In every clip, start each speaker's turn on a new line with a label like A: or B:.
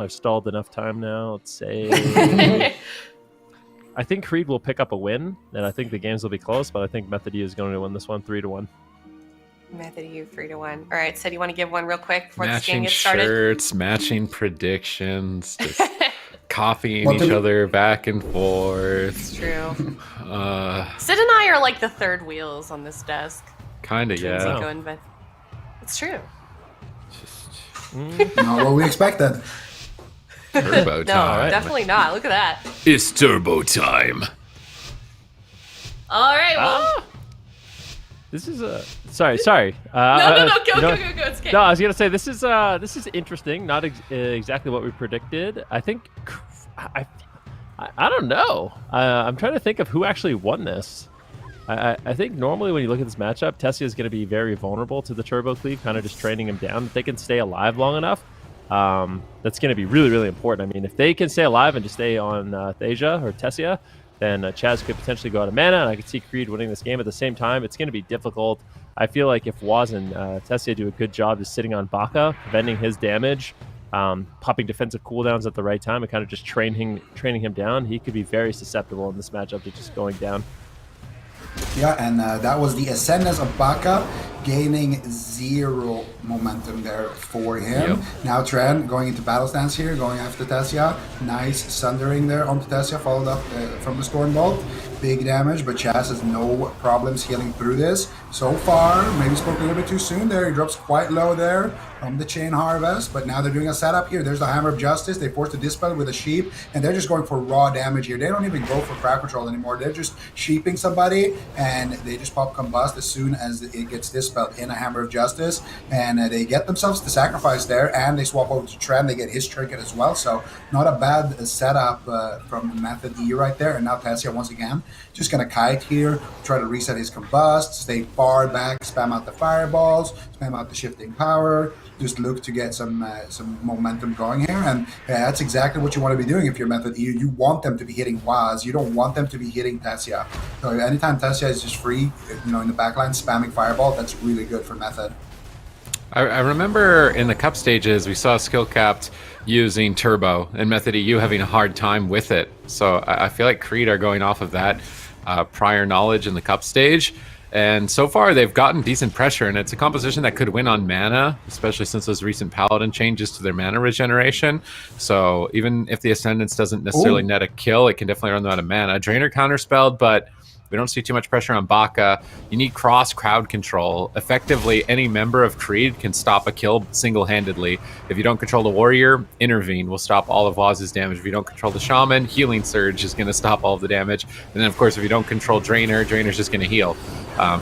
A: I've stalled enough time now. Let's say... I think Creed will pick up a win, and I think the games will be close, but I think Method U is going to win this one 3-1.
B: Method U 3-1. All right, so do you want to give one real quick before this game
C: Matching
B: gets started?
C: shirts, matching predictions, just copying each other back and forth.
B: It's true. Sid and I are like the third wheels on this desk.
C: Kind of, yeah.
B: Going, but it's true.
D: Not what we expected.
C: Turbo time.
B: No, definitely not. Look at that.
C: It's turbo time.
B: All right, well.
A: This is a... Sorry.
B: No, go. It's okay.
A: No, I was going to say, this is interesting. Not exactly what we predicted. I think... I don't know. I'm trying to think of who actually won this. I think normally when you look at this matchup, Tessia is going to be very vulnerable to the Turbo Cleave, kind of just training him down. If they can stay alive long enough, that's going to be really, really important. I mean, if they can stay alive and just stay on Thasia or Tessia, then Chaz could potentially go out of mana, and I could see Creed winning this game. At the same time, it's going to be difficult. I feel like if Waz and Tessia do a good job just sitting on Baka, preventing his damage, popping defensive cooldowns at the right time, and kind of just training him down, he could be very susceptible in this matchup to just going down.
D: Yeah, and that was the Ascendance of Baka, gaining 0 momentum there for him.
C: Yep.
D: Now Tren going into battle stance here, going after Tessia. Nice sundering there onto Tessia, followed up from the Storm Bolt. Big damage, but Chaz has no problems healing through this. So far, maybe spoke a little bit too soon there. He drops quite low there from the Chain Harvest, but now they're doing a setup here. There's the Hammer of Justice. They force the Dispel with a Sheep, and they're just going for raw damage here. They don't even go for crowd control anymore. They're just sheeping somebody, and they just pop Combust as soon as it gets Dispelled in a Hammer of Justice, and they get themselves the sacrifice there, and they swap over to Tren. They get his trinket as well, so not a bad setup from Method E right there. And now Tessia once again just gonna kite here, try to reset his Combust, stay far back, spam out the fireballs, spam out the shifting power, just look to get some momentum going here, and that's exactly what you want to be doing if you're Method E. You want them to be hitting Waz, you don't want them to be hitting Tessia. So anytime Tessia is just free, in the backline spamming fireball, that's really good for Method.
C: I remember in the cup stages we saw skill capped using turbo and Method EU having a hard time with it. So I feel like Creed are going off of that prior knowledge in the cup stage. And so far they've gotten decent pressure, and it's a composition that could win on mana, especially since those recent Paladin changes to their mana regeneration. So even if the Ascendance doesn't necessarily net a kill, it can definitely run them out of mana. Drainer counterspelled, but we don't see too much pressure on Baka. You need cross crowd control. Effectively, any member of Creed can stop a kill single-handedly. If you don't control the Warrior, Intervene will stop all of Waz's damage. If you don't control the Shaman, Healing Surge is going to stop all of the damage. And then, of course, if you don't control Drainer, Drainer's just going to heal.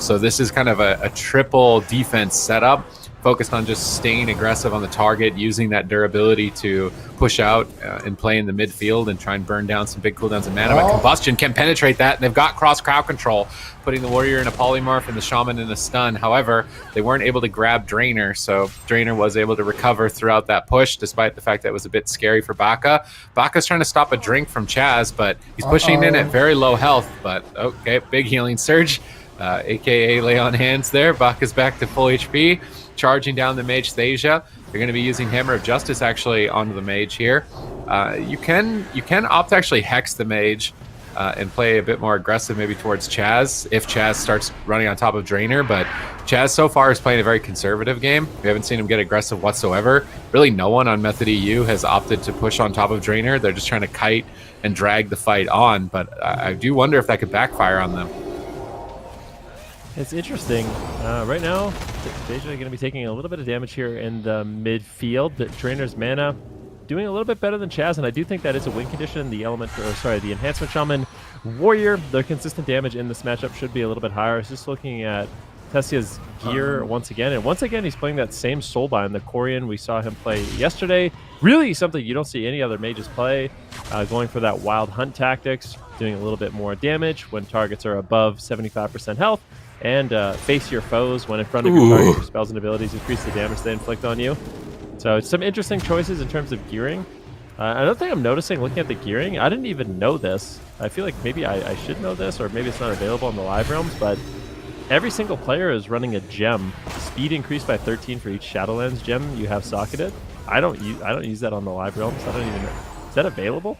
C: So this is kind of a triple defense setup, focused on just staying aggressive on the target, using that durability to push out and play in the midfield and try and burn down some big cooldowns of mana. But Combustion can penetrate that, and they've got cross crowd control, putting the Warrior in a polymorph and the Shaman in a stun. However, they weren't able to grab Drainer, so Drainer was able to recover throughout that push, despite the fact that it was a bit scary for Baka. Baka's trying to stop a drink from Chaz, but he's pushing in at very low health. But okay, big healing surge, aka lay on hands there. Baka's back to full HP. Charging down the Mage Thasia. You're going to be using Hammer of Justice actually onto the Mage here. You can opt to actually Hex the Mage and play a bit more aggressive maybe towards Chaz if Chaz starts running on top of Drainer, but Chaz so far is playing a very conservative game. We haven't seen him get aggressive whatsoever. Really no one on Method EU has opted to push on top of Drainer. They're just trying to kite and drag the fight on, but I do wonder if that could backfire on them.
A: It's interesting. Right now, Thasia are going to be taking a little bit of damage here in the midfield. But Drainer's mana doing a little bit better than Chaz, and I do think that is a win condition. The Enhancement Shaman Warrior, their consistent damage in this matchup should be a little bit higher. I was just looking at Tessia's gear once again, and once again he's playing that same Soulbind, the Corian we saw him play yesterday. Really something you don't see any other mages play, going for that Wild Hunt tactics, doing a little bit more damage when targets are above 75% health. And face your foes when in front of your target. Your spells and abilities increase the damage they inflict on you. So some interesting choices in terms of gearing. Another thing I'm noticing looking at the gearing, I didn't even know this. I feel like maybe I should know this, or maybe it's not available in the live realms, but every single player is running a gem. Speed increased by 13 for each Shadowlands gem you have socketed. I don't use that on the live realm, so I don't even know. Is that available?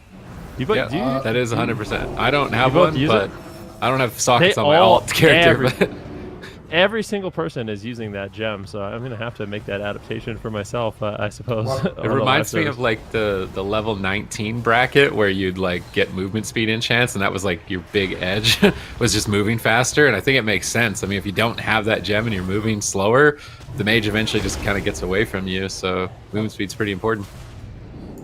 C: That is 100%. I don't have
A: both
C: one,
A: use
C: but
A: it?
C: I don't have sockets on my alt character. But
A: every single person is using that gem, so I'm gonna have to make that adaptation for myself, I suppose.
D: Well,
C: it reminds me of like the level 19 bracket where you'd like get movement speed enchants, and that was like your big edge was just moving faster. And I think it makes sense. I mean, if you don't have that gem and you're moving slower, the mage eventually just kind of gets away from you. So movement speed's pretty important.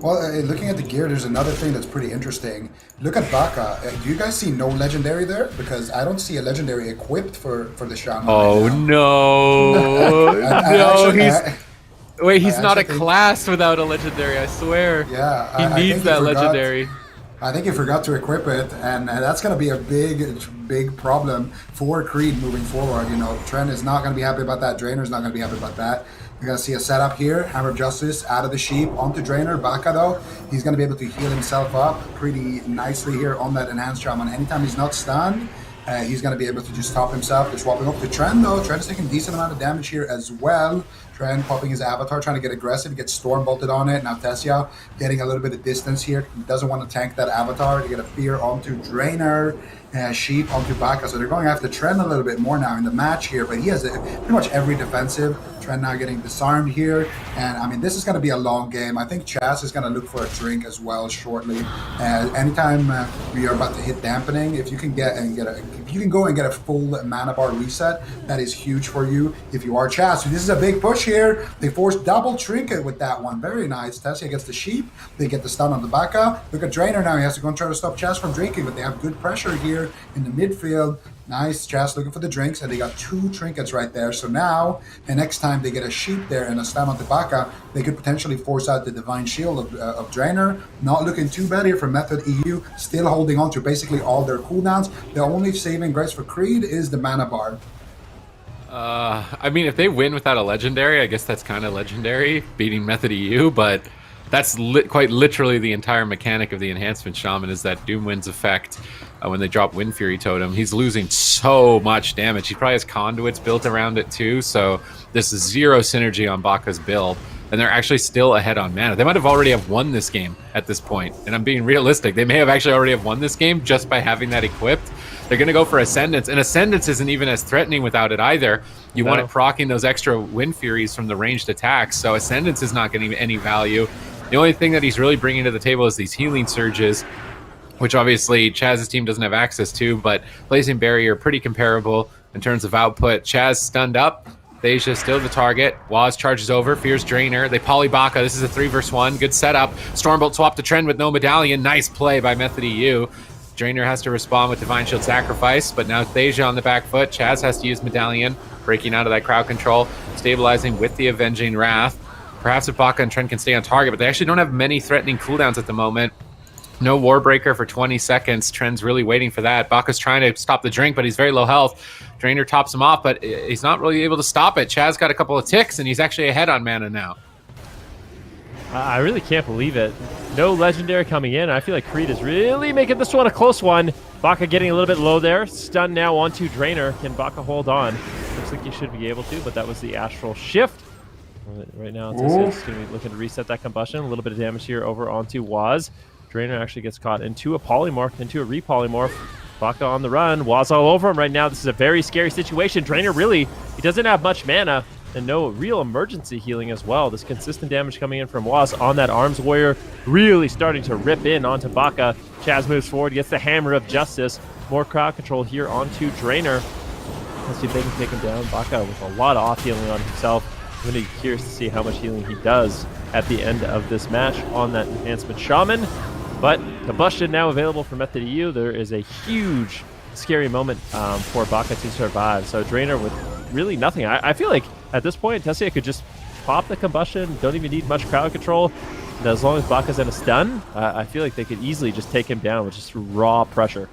D: Well, looking at the gear, there's another thing that's pretty interesting. Look at Baka. Do you guys see no legendary there? Because I don't see a legendary equipped for the shaman.
C: Oh
D: right
C: no! He's not a class without a legendary. I swear.
D: Yeah,
C: he needs that legendary.
D: I think he forgot to equip it, and that's going to be a big problem for Creed moving forward. You know, Trent is not going to be happy about that. Drainer's not going to be happy about that. You're going to see a setup here. Hammer of Justice out of the sheep onto Drainer. Baka, though, he's going to be able to heal himself up pretty nicely here on that Enhanced Shaman. Anytime he's not stunned, he's going to be able to just top himself. They're swapping up to Trent, though. Trent is taking a decent amount of damage here as well. Trent popping his avatar, trying to get aggressive, gets storm bolted on it. Now Tessia getting a little bit of distance here. He doesn't want to tank that avatar to get a fear onto Drainer. Sheep onto Baka, so they're going after Trent a little bit more now in the match here, but he has pretty much every defensive. Trent now getting disarmed here, and I mean, this is going to be a long game. I think Chaz is going to look for a drink as well shortly. Anytime we are about to hit dampening, if you can if you can go and get a full mana bar reset, that is huge for you if you are Chaz. So this is a big push here. They force double trinket with that one. Very nice. Tessia gets the sheep. They get the stun on the Baka. Look at Drainer now. He has to go and try to stop Chaz from drinking, but they have good pressure here in the midfield. Nice. Chaz looking for the drinks, and they got 2 trinkets right there. So now, the next time they get a sheep there and a stun on the Baka, they could potentially force out the Divine Shield of Drainer. Not looking too bad here for Method EU. Still holding on to basically all their cooldowns. The only saving grace for Creed is the mana bar.
C: I mean, if they win without a legendary, I guess that's kind of legendary, beating Method EU, but that's quite literally the entire mechanic of the Enhancement Shaman is that Doom Wind's effect when they drop Wind Fury Totem. He's losing so much damage. He probably has conduits built around it too, so this is 0 synergy on Baka's build, and they're actually still ahead on mana. They might have already have won this game at this point, and I'm being realistic. They may have actually already have won this game just by having that equipped. They're going to go for Ascendance, and Ascendance isn't even as threatening without it either. You want it proccing those extra Wind Furies from the ranged attacks, so Ascendance is not getting any value. The only thing that he's really bringing to the table is these healing surges, which obviously Chaz's team doesn't have access to, but Blazing Barrier pretty comparable in terms of output. Chaz stunned up. Thasia still the target. Waz charges over, fears Drainer. They poly Baka. This is a 3v1. Good setup. Stormbolt swap to Trend with no medallion. Nice play by Method EU. Drainer has to respond with Divine Shield Sacrifice, but now Thasia on the back foot. Chaz has to use medallion, breaking out of that crowd control, stabilizing with the Avenging Wrath. Perhaps if Baka and Trent can stay on target, but they actually don't have many threatening cooldowns at the moment. No Warbreaker for 20 seconds. Trent's really waiting for that. Baka's trying to stop the drink, but he's very low health. Drainer tops him off, but he's not really able to stop it. Chaz got a couple of ticks, and he's actually ahead on mana now.
A: I really can't believe it. No legendary coming in. I feel like Creed is really making this one a close one. Baka getting a little bit low there. Stun now onto Drainer. Can Baka hold on? Looks like he should be able to, but that was the Astral Shift. Right now, it's going to be looking to reset that combustion. A little bit of damage here over onto Waz. Drainer actually gets caught into a polymorph, into a repolymorph. Baka on the run. Waz all over him right now. This is a very scary situation. Drainer really, he doesn't have much mana and no real emergency healing as well. This consistent damage coming in from Waz on that Arms Warrior, really starting to rip in onto Baka. Chaz moves forward, gets the Hammer of Justice. More crowd control here onto Drainer. Let's see if they can take him down. Baka with a lot of off healing on himself. I'm going to be curious to see how much healing he does at the end of this match on that Enhancement Shaman. But combustion now available for Method EU. There is a huge, scary moment for Baka to survive. So Drainer with really nothing. I feel like at this point, Tessia could just pop the combustion. Don't even need much crowd control. And as long as Baka's in a stun, I feel like they could easily just take him down with just raw pressure.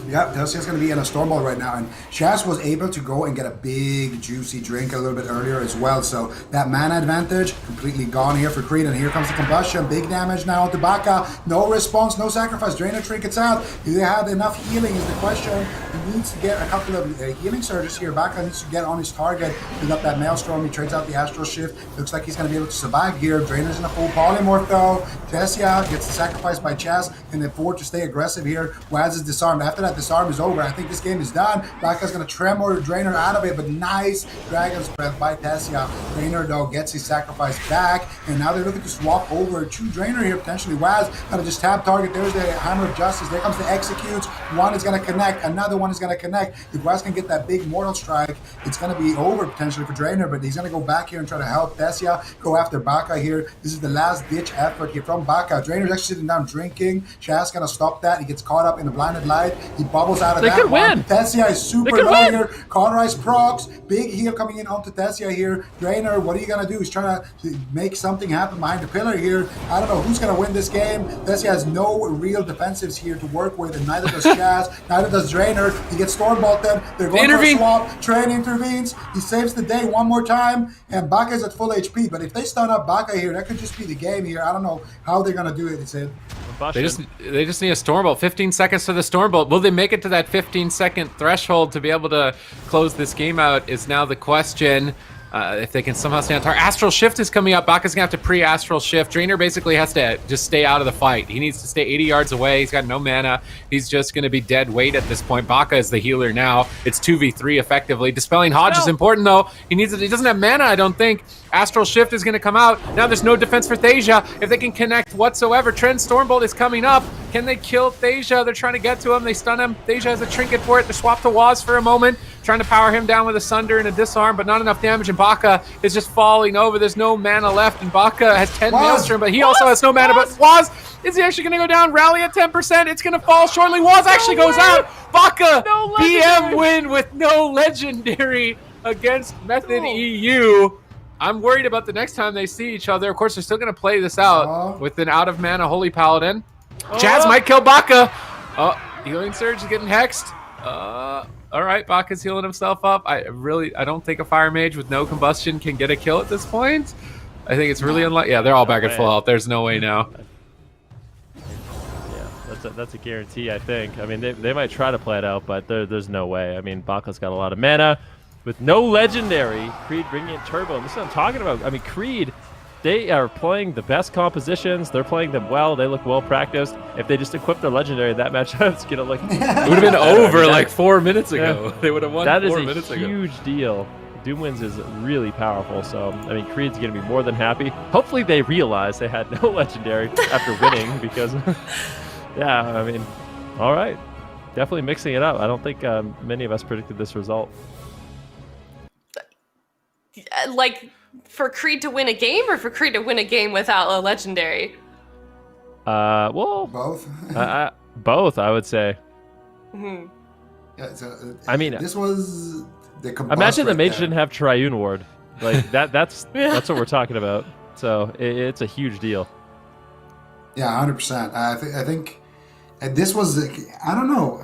D: Yeah, Telsia's going to be in a Stormbolt right now, and Shaz was able to go and get a big, juicy drink a little bit earlier as well, so that mana advantage completely gone here for Creed, and here comes the combustion, big damage now to Baka, no response, no sacrifice, Drainer trinkets out, do they have enough healing is the question, he needs to get a couple of healing surges here, Baka needs to get on his target, pick up that Maelstrom, he trades out the Astral Shift, looks like he's going to be able to survive here, Drainer's in a full polymorph though, Tessia gets sacrificed by Chaz, can afford to stay aggressive here, Waz is disarmed, after that disarm is over. I think this game is done. Baka's going to tremor Drainer out of it, but nice Dragon's Breath by Tessia. Drainer, though, gets his sacrifice back, and now they're looking to swap over to Drainer here, potentially. Waz going to just tap target. There's the Hammer of Justice. There comes the Executes. One is going to connect. Another one is going to connect. If Waz can get that big Mortal Strike, it's going to be over potentially for Drainer, but he's going to go back here and try to help Tessia go after Baka here. This is the last-ditch effort here from Baka. Drainer's actually sitting down drinking. Shaz going to stop that. He gets caught up in the blinded light. He bubbles out of that one. Tessia is super low here. Cauterize procs. Big heal coming in onto Tessia here. Drainer, what are you going to do? He's trying to make something happen behind the pillar here. I don't know who's going to win this game. Tessia has no real defensives here to work with, and neither does Shaz, neither does Drainer. He gets Stormbolted. They're going for a swap. Train intervenes. He saves the day one more time, and Baka's at full HP. But if they stun up Baka here, that could just be the game here. I don't know how they're going to do it. It's it.
C: They just need a Stormbolt. 15 seconds to the Stormbolt. Will they make it to that 15-second threshold to be able to close this game out is now the question. If they can somehow stay on target. Astral Shift is coming up. Baka's going to have to pre-Astral Shift. Drainer basically has to just stay out of the fight. He needs to stay 80 yards away. He's got no mana. He's just going to be dead weight at this point. Baka is the healer now. It's 2v3 effectively. Dispelling Hodge is important, though. He doesn't have mana, I don't think. Astral Shift is going to come out. Now there's no defense for Thasia. If they can connect whatsoever, Trend Stormbolt is coming up. Can they kill Thasia? They're trying to get to him. They stun him. Thasia has a trinket for it. They swap to Waz for a moment, trying to power him down with a Sunder and a Disarm, but not enough damage, and Baka is just falling over. There's no mana left, and Baka has 10 Maelstrom, but he also has no mana. But Waz, is he actually going to go down? Rally at 10%. It's going to fall shortly. Waz actually goes out. Baka, BM win with no legendary against Method EU. I'm worried about the next time they see each other. Of course, they're still going to play this out with an out-of-mana Holy Paladin. Chaz might kill Baka. Healing Surge is getting hexed. All right, Baka's healing himself up. I don't think a Fire Mage with no combustion can get a kill at this point. I think it's really unlikely. Yeah, they're all back at full health. There's no way now.
A: Yeah, that's a guarantee, I think. I mean, they might try to play it out, but there's no way. I mean, Baka's got a lot of mana. With no legendary, Creed bringing in Turbo. And this is what I'm talking about. I mean, Creed, they are playing the best compositions. They're playing them well. They look well practiced. If they just equip their legendary, that matchup's going to look...
C: It would have been over like 4 minutes ago. Yeah. They would have won 4 minutes ago.
A: That is a huge deal. Doomwinds is really powerful. So, I mean, Creed's going to be more than happy. Hopefully they realize they had no legendary after winning because... yeah, I mean, all right. Definitely mixing it up. I don't think many of us predicted this result.
B: Like, for Creed to win a game, or for Creed to win a game without a legendary?
A: Well,
D: both.
A: Both, I would say.
B: Mm-hmm.
D: Yeah,
A: I mean,
D: this was the
A: imagine the mage didn't have Triune Ward. Like that's what we're talking about. So it's a huge deal.
D: Yeah, 100%. I think this was. I don't know.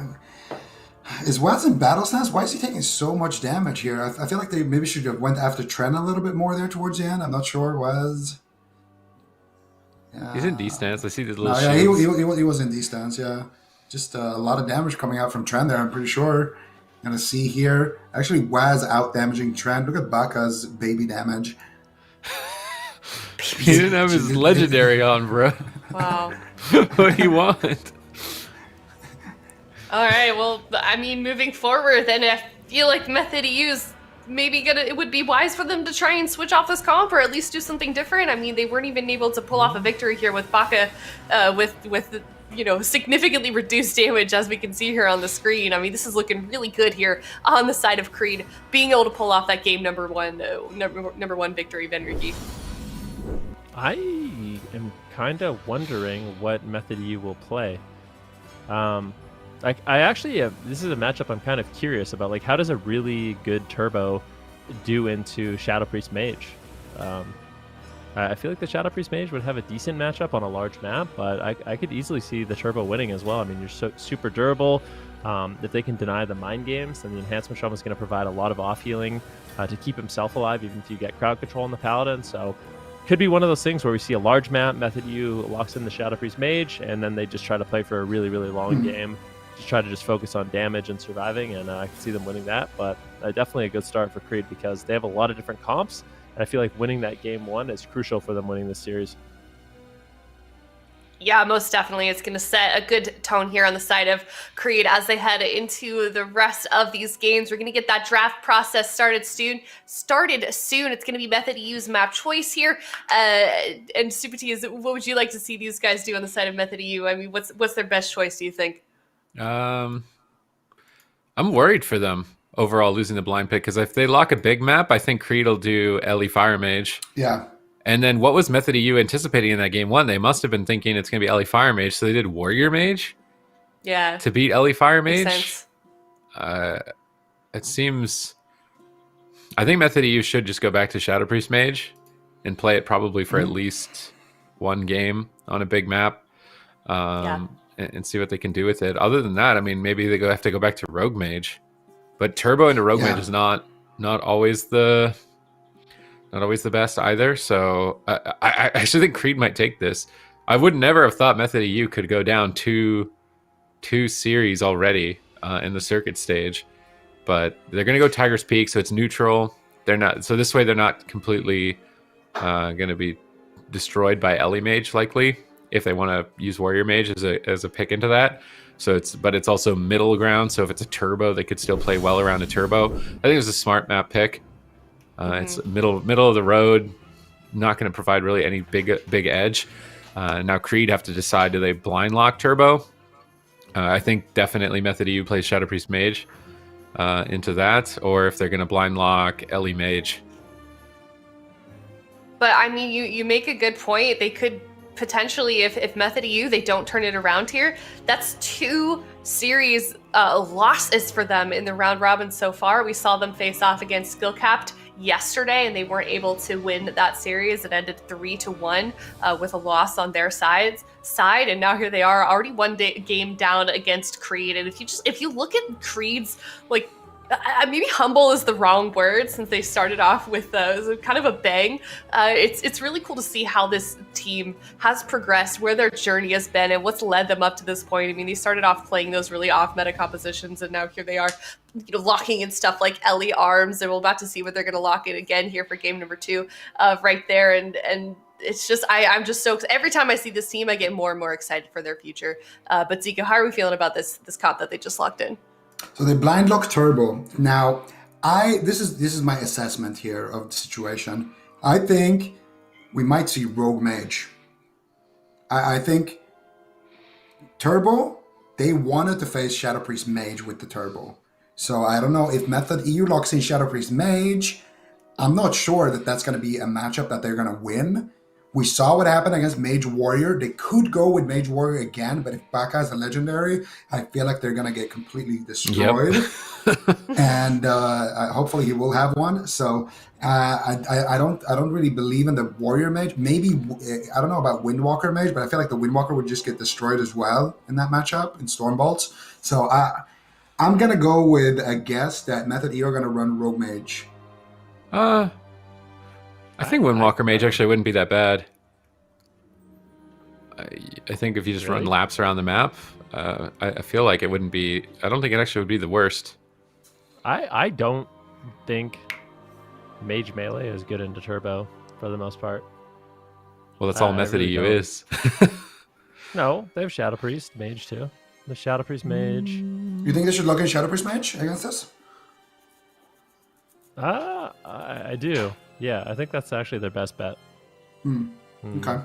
D: Is Waz in battle stance? Why is he taking so much damage here? I feel like they maybe should have went after Tren a little bit more there towards the end. I'm not sure. Waz.
C: He's in D stance. I see the little.
D: Yeah, he was in D stance. Yeah, just a lot of damage coming out from Tren there. I'm pretty sure. Gonna see here. Actually, Waz out damaging Tren. Look at Baka's baby damage.
C: He didn't have his legendary on, bro.
B: Wow.
C: What do you want?
B: All right, well, I mean, moving forward, then I feel like Method EU's maybe it would be wise for them to try and switch off this comp or at least do something different. I mean, they weren't even able to pull off a victory here with Baka with significantly reduced damage, as we can see here on the screen. I mean, this is looking really good here on the side of Creed, being able to pull off that game number one victory, Venriki.
A: I am kind of wondering what Method EU will play. I actually this is a matchup I'm kind of curious about. Like, how does a really good Turbo do into Shadow Priest Mage? I feel like the Shadow Priest Mage would have a decent matchup on a large map, but I could easily see the Turbo winning as well. I mean, you're super durable. If they can deny the mind games, then the enhancement shove is going to provide a lot of off healing to keep himself alive, even if you get crowd control on the paladin. So could be one of those things where we see a large map, Method U locks in the Shadow Priest Mage, and then they just try to play for a really, really long game. Just try to focus on damage and surviving, and I can see them winning that. But definitely a good start for Creed because they have a lot of different comps, and I feel like winning that game 1 is crucial for them winning this series.
B: Yeah, most definitely. It's going to set a good tone here on the side of Creed as they head into the rest of these games. We're going to get that draft process started soon. It's going to be Method U's map choice here. And Super T, what would you like to see these guys do on the side of Method U? I mean, what's their best choice, do you think?
C: I'm worried for them overall losing the blind pick, because if they lock a big map, I think Creed will do Ellie Fire Mage.
D: Yeah.
C: And then what was Method EU anticipating in that game 1? They must have been thinking it's going to be Ellie Fire Mage, so they did Warrior Mage.
B: Yeah.
C: To beat Ellie Fire Mage.
B: Makes sense.
C: It seems. I think Method EU should just go back to Shadow Priest Mage and play it probably for at least one game on a big map, and see what they can do with it. Other than that, I mean, maybe they have to go back to Rogue Mage, but Turbo into Rogue Mage is not always the. Not always the best either, so I actually think Creed might take this. I would never have thought Method EU could go down two series already in the circuit stage, but they're going to go Tiger's Peak, so it's neutral. They're not, so this way they're not completely going to be destroyed by Ellie Mage likely if they want to use Warrior Mage as a pick into that. So it's also middle ground. So if it's a turbo, they could still play well around a turbo. I think it was a smart map pick. It's middle of the road, not going to provide really any big edge. Now Creed have to decide, do they blind lock turbo? I think definitely Method EU plays Shadow Priest Mage into that, or if they're going to blind lock Ellie Mage.
B: But I mean, you make a good point. They could potentially, if Method EU, they don't turn it around here, that's 2 series losses for them in the round robin so far. We saw them face off against Skill Capped yesterday, and they weren't able to win that series. It ended 3-1 with a loss on their side, and now here they are, already one game down against Creed. And if you look at Creed's, like, maybe humble is the wrong word since they started off with kind of a bang. It's really cool to see how this team has progressed, where their journey has been, and what's led them up to this point. I mean, they started off playing those really off-meta compositions, and now here they are, locking in stuff like Ellie Arms, and we're about to see what they're going to lock in again here for game number 2 right there. And it's just, I'm just so, every time I see this team, I get more and more excited for their future. But Zico, how are we feeling about this comp that they just locked in?
D: So they blind lock turbo. Now, this is my assessment here of the situation. I think we might see Rogue Mage. I think turbo, they wanted to face Shadow Priest Mage with the turbo. So I don't know if Method EU locks in Shadow Priest Mage. I'm not sure that that's going to be a matchup that they're going to win. We saw what happened against Mage Warrior. They could go with Mage Warrior again, but if Baka is a legendary, I feel like they're going to get completely destroyed. Yep. And hopefully he will have one. So I don't really believe in the Warrior Mage. Maybe, I don't know about Windwalker Mage, but I feel like the Windwalker would just get destroyed as well in that matchup in Stormbolts. So I'm going to go with a guess that Method E are going to run Rogue Mage.
C: I think Windwalker Mage actually wouldn't be that bad. I think if you just run laps around the map, I feel like it wouldn't be... I don't think it actually would be the worst.
A: I don't think Mage Melee is good into Turbo for the most part.
C: Well, that's all Method EU is.
A: No, they have Shadow Priest Mage too. The Shadow Priest Mage.
D: You think they should look in Shadow Priest Mage against this?
A: I do. Yeah, I think that's actually their best bet.
D: Okay.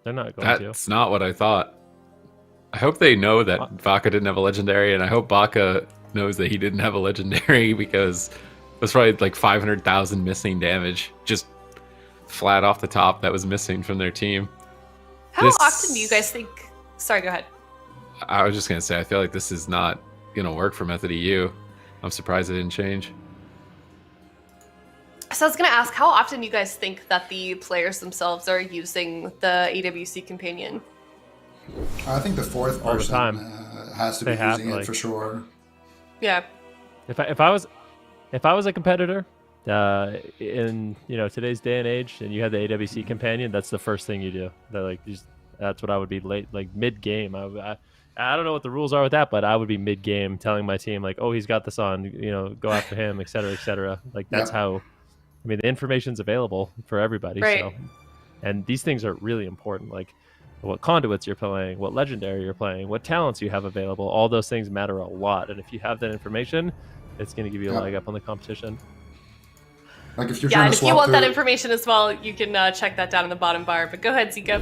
A: They're not going to.
C: That's not what I thought. I hope they know that Baka didn't have a legendary, and I hope Baka knows that he didn't have a legendary, because that's probably like 500,000 missing damage, just flat off the top, that was missing from their team.
B: How often do you guys think... Sorry, go ahead.
C: I was just going to say, I feel like this is not going to work for Method EU. I'm surprised it didn't change.
B: So I was going to ask, how often do you guys think that the players themselves are using the AWC companion?
D: I think the fourth
A: all
D: person,
A: the time.
D: Has to
A: They
D: be
A: have,
D: using it
A: like-
D: for sure.
B: Yeah.
A: If I was a competitor in today's day and age, and you had the AWC companion, that's the first thing you do. That's what I would be mid game. I don't know what the rules are with that, but I would be mid game telling my team like, oh, he's got this on, go after him, et cetera, et cetera. Like that's
D: Yep.
A: how. I mean, the information's available for everybody.
B: Right.
A: So, and these things are really important. Like what conduits you're playing, what legendary you're playing, what talents you have available. All those things matter a lot. And if you have that information, it's going to give you a
D: Yep.
A: leg up on the competition.
D: Like if you're
B: Yeah,
D: trying
B: and
D: to
B: if you
D: swap
B: want that
D: through-
B: information as well, you can check that down in the bottom bar. But go ahead, Zika.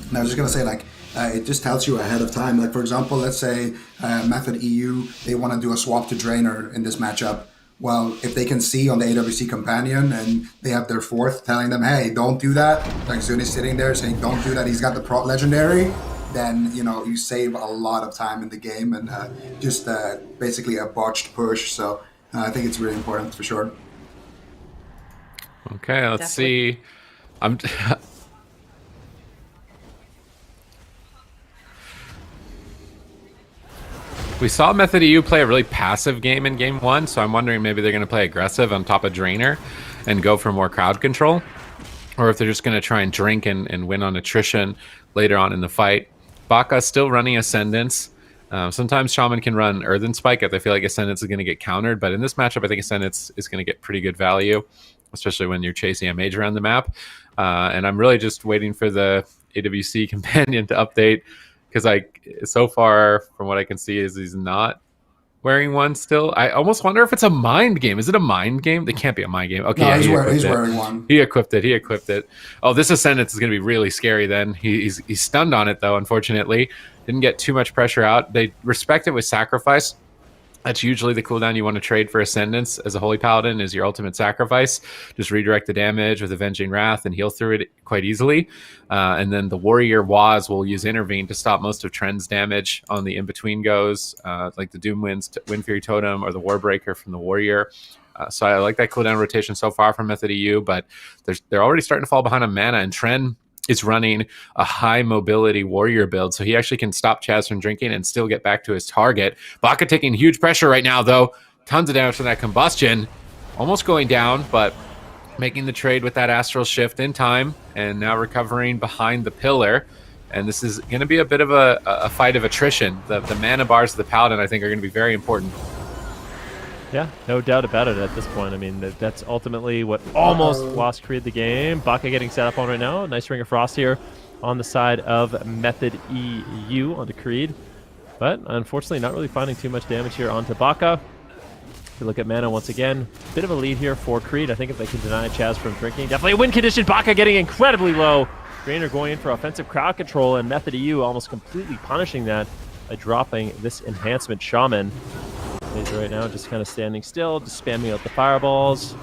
D: And I was just gonna say, like, it just tells you ahead of time. Like, for example, let's say Method EU, they want to do a swap to Drainer in this matchup. Well, if they can see on the AWC companion and they have their fourth telling them, hey, don't do that, like Zuni's sitting there saying, don't do that, he's got the pro legendary, then, you save a lot of time in the game and just basically a botched push. So I think it's really important for sure.
C: Okay, let's
B: Definitely.
C: see. I'm. We saw Method EU play a really passive game in game one, so I'm wondering maybe they're going to play aggressive on top of Drainer and go for more crowd control, or if they're just going to try and drink and win on attrition later on in the fight. Baka still running Ascendance. Sometimes Shaman can run Earthen Spike if they feel like Ascendance is going to get countered, but in this matchup, I think Ascendance is going to get pretty good value, especially when you're chasing a mage around the map. And I'm really just waiting for the AWC companion to update, because so far from what I can see is he's not wearing one still. I almost wonder if it's a mind game. Is it a mind game? It can't be a mind game. Okay,
D: No,
C: yeah,
D: he's wearing one.
C: He equipped it. Oh, this Ascendance is going to be really scary then. He's stunned on it, though, unfortunately. Didn't get too much pressure out. They respect it with Sacrifice. That's usually the cooldown you want to trade for Ascendance as a Holy Paladin, is your ultimate sacrifice. Just redirect the damage with Avenging Wrath and heal through it quite easily. And then the Warrior Waz will use Intervene to stop most of Trend's damage on the in-between goes, like the Doom Wind Fury Totem or the Warbreaker from the Warrior. So I like that cooldown rotation so far from Method EU, but they're already starting to fall behind on mana, and Trend is running a high mobility warrior build, so he actually can stop Chaz from drinking and still get back to his target. Baka taking huge pressure right now, though. Tons of damage from that combustion. Almost going down, but making the trade with that astral shift in time, and now recovering behind the pillar. And this is going to be a bit of a fight of attrition. The mana bars of the Paladin, I think, are going to be very important.
A: Yeah, no doubt about it at this point. I mean, that's ultimately what almost lost Creed the game. Baka getting set up on right now. Nice Ring of Frost here on the side of Method EU onto Creed. But unfortunately, not really finding too much damage here onto Baka. If you look at mana once again, bit of a lead here for Creed. I think if they can deny Chaz from drinking, definitely a win condition. Baka getting incredibly low. Drainer going in for offensive crowd control, and Method EU almost completely punishing that by dropping this enhancement Shaman. He's right now just kind of standing still, just spamming out the fireballs,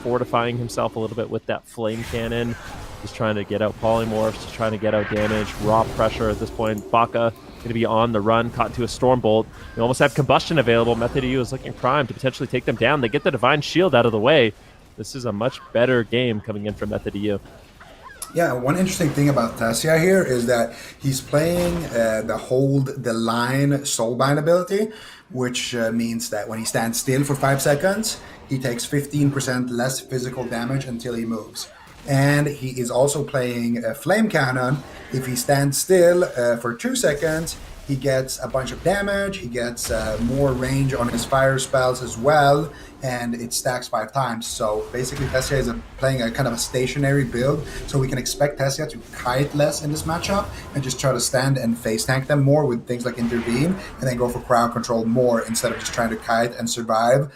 A: fortifying himself a little bit with that flame cannon, just trying to get out polymorphs, just trying to get out damage, raw pressure at this point. Baka going to be on the run, caught into a Stormbolt. You almost have Combustion available. Method EU is looking primed to potentially take them down. They get the Divine Shield out of the way. This is a much better game coming in from Method EU.
D: Yeah, one interesting thing about Tassia here is that he's playing the Hold the Line Soulbind ability, which means that when he stands still for 5 seconds, he takes 15% less physical damage until he moves. And he is also playing a Flame Cannon. If he stands still for 2 seconds, he gets a bunch of damage, he gets more range on his fire spells as well, and it stacks 5 times. So basically Tessia is playing a kind of a stationary build, so we can expect Tessia to kite less in this matchup and just try to stand and face tank them more with things like Intervene, and then go for crowd control more instead of just trying to kite and survive.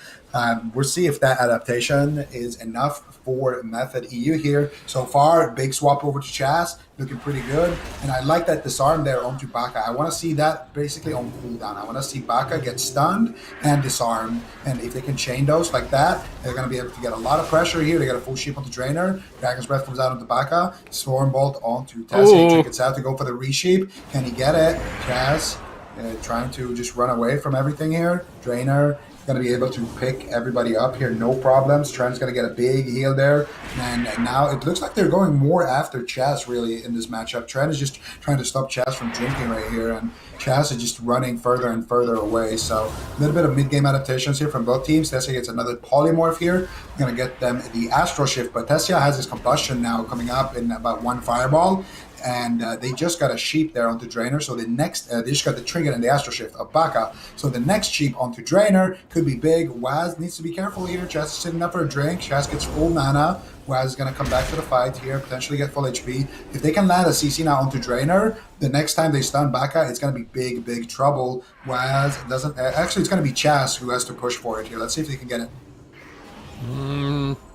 D: We'll see if that adaptation is enough for Method EU here. So far, big swap over to Chaz, looking pretty good. And I like that disarm there onto Baka. I want to see that basically on cooldown. I want to see Baka get stunned and disarmed. And if they can chain those like that, they're going to be able to get a lot of pressure here. They got a full sheep onto Drainer. Dragon's Breath comes out onto Baka. Stormbolt onto Tessie. Trinkets out to go for the resheep. Can he get it? Chaz trying to just run away from everything here. Drainer going to be able to pick everybody up here, no problems. Trent's going to get a big heal there. And now it looks like they're going more after Chaz, really, in this matchup. Trent is just trying to stop Chaz from drinking right here, and Chaz is just running further and further away. So a little bit of mid-game adaptations here from both teams. Tessia gets another polymorph here. I'm going to get them the Astral Shift, but Tessia has his combustion now coming up in about one fireball. And they just got a sheep there onto Drainer. So the next, they just got the Trinket and the Astral Shift of Baka. So the next sheep onto Drainer could be big. Waz needs to be careful here. Chaz is sitting up for a drink. Chaz gets full mana. Waz is going to come back to the fight here, potentially get full HP. If they can land a CC now onto Drainer, the next time they stun Baka, it's going to be big, big trouble. Waz doesn't, actually it's going to be Chaz who has to push for it here. Let's see if they can get it.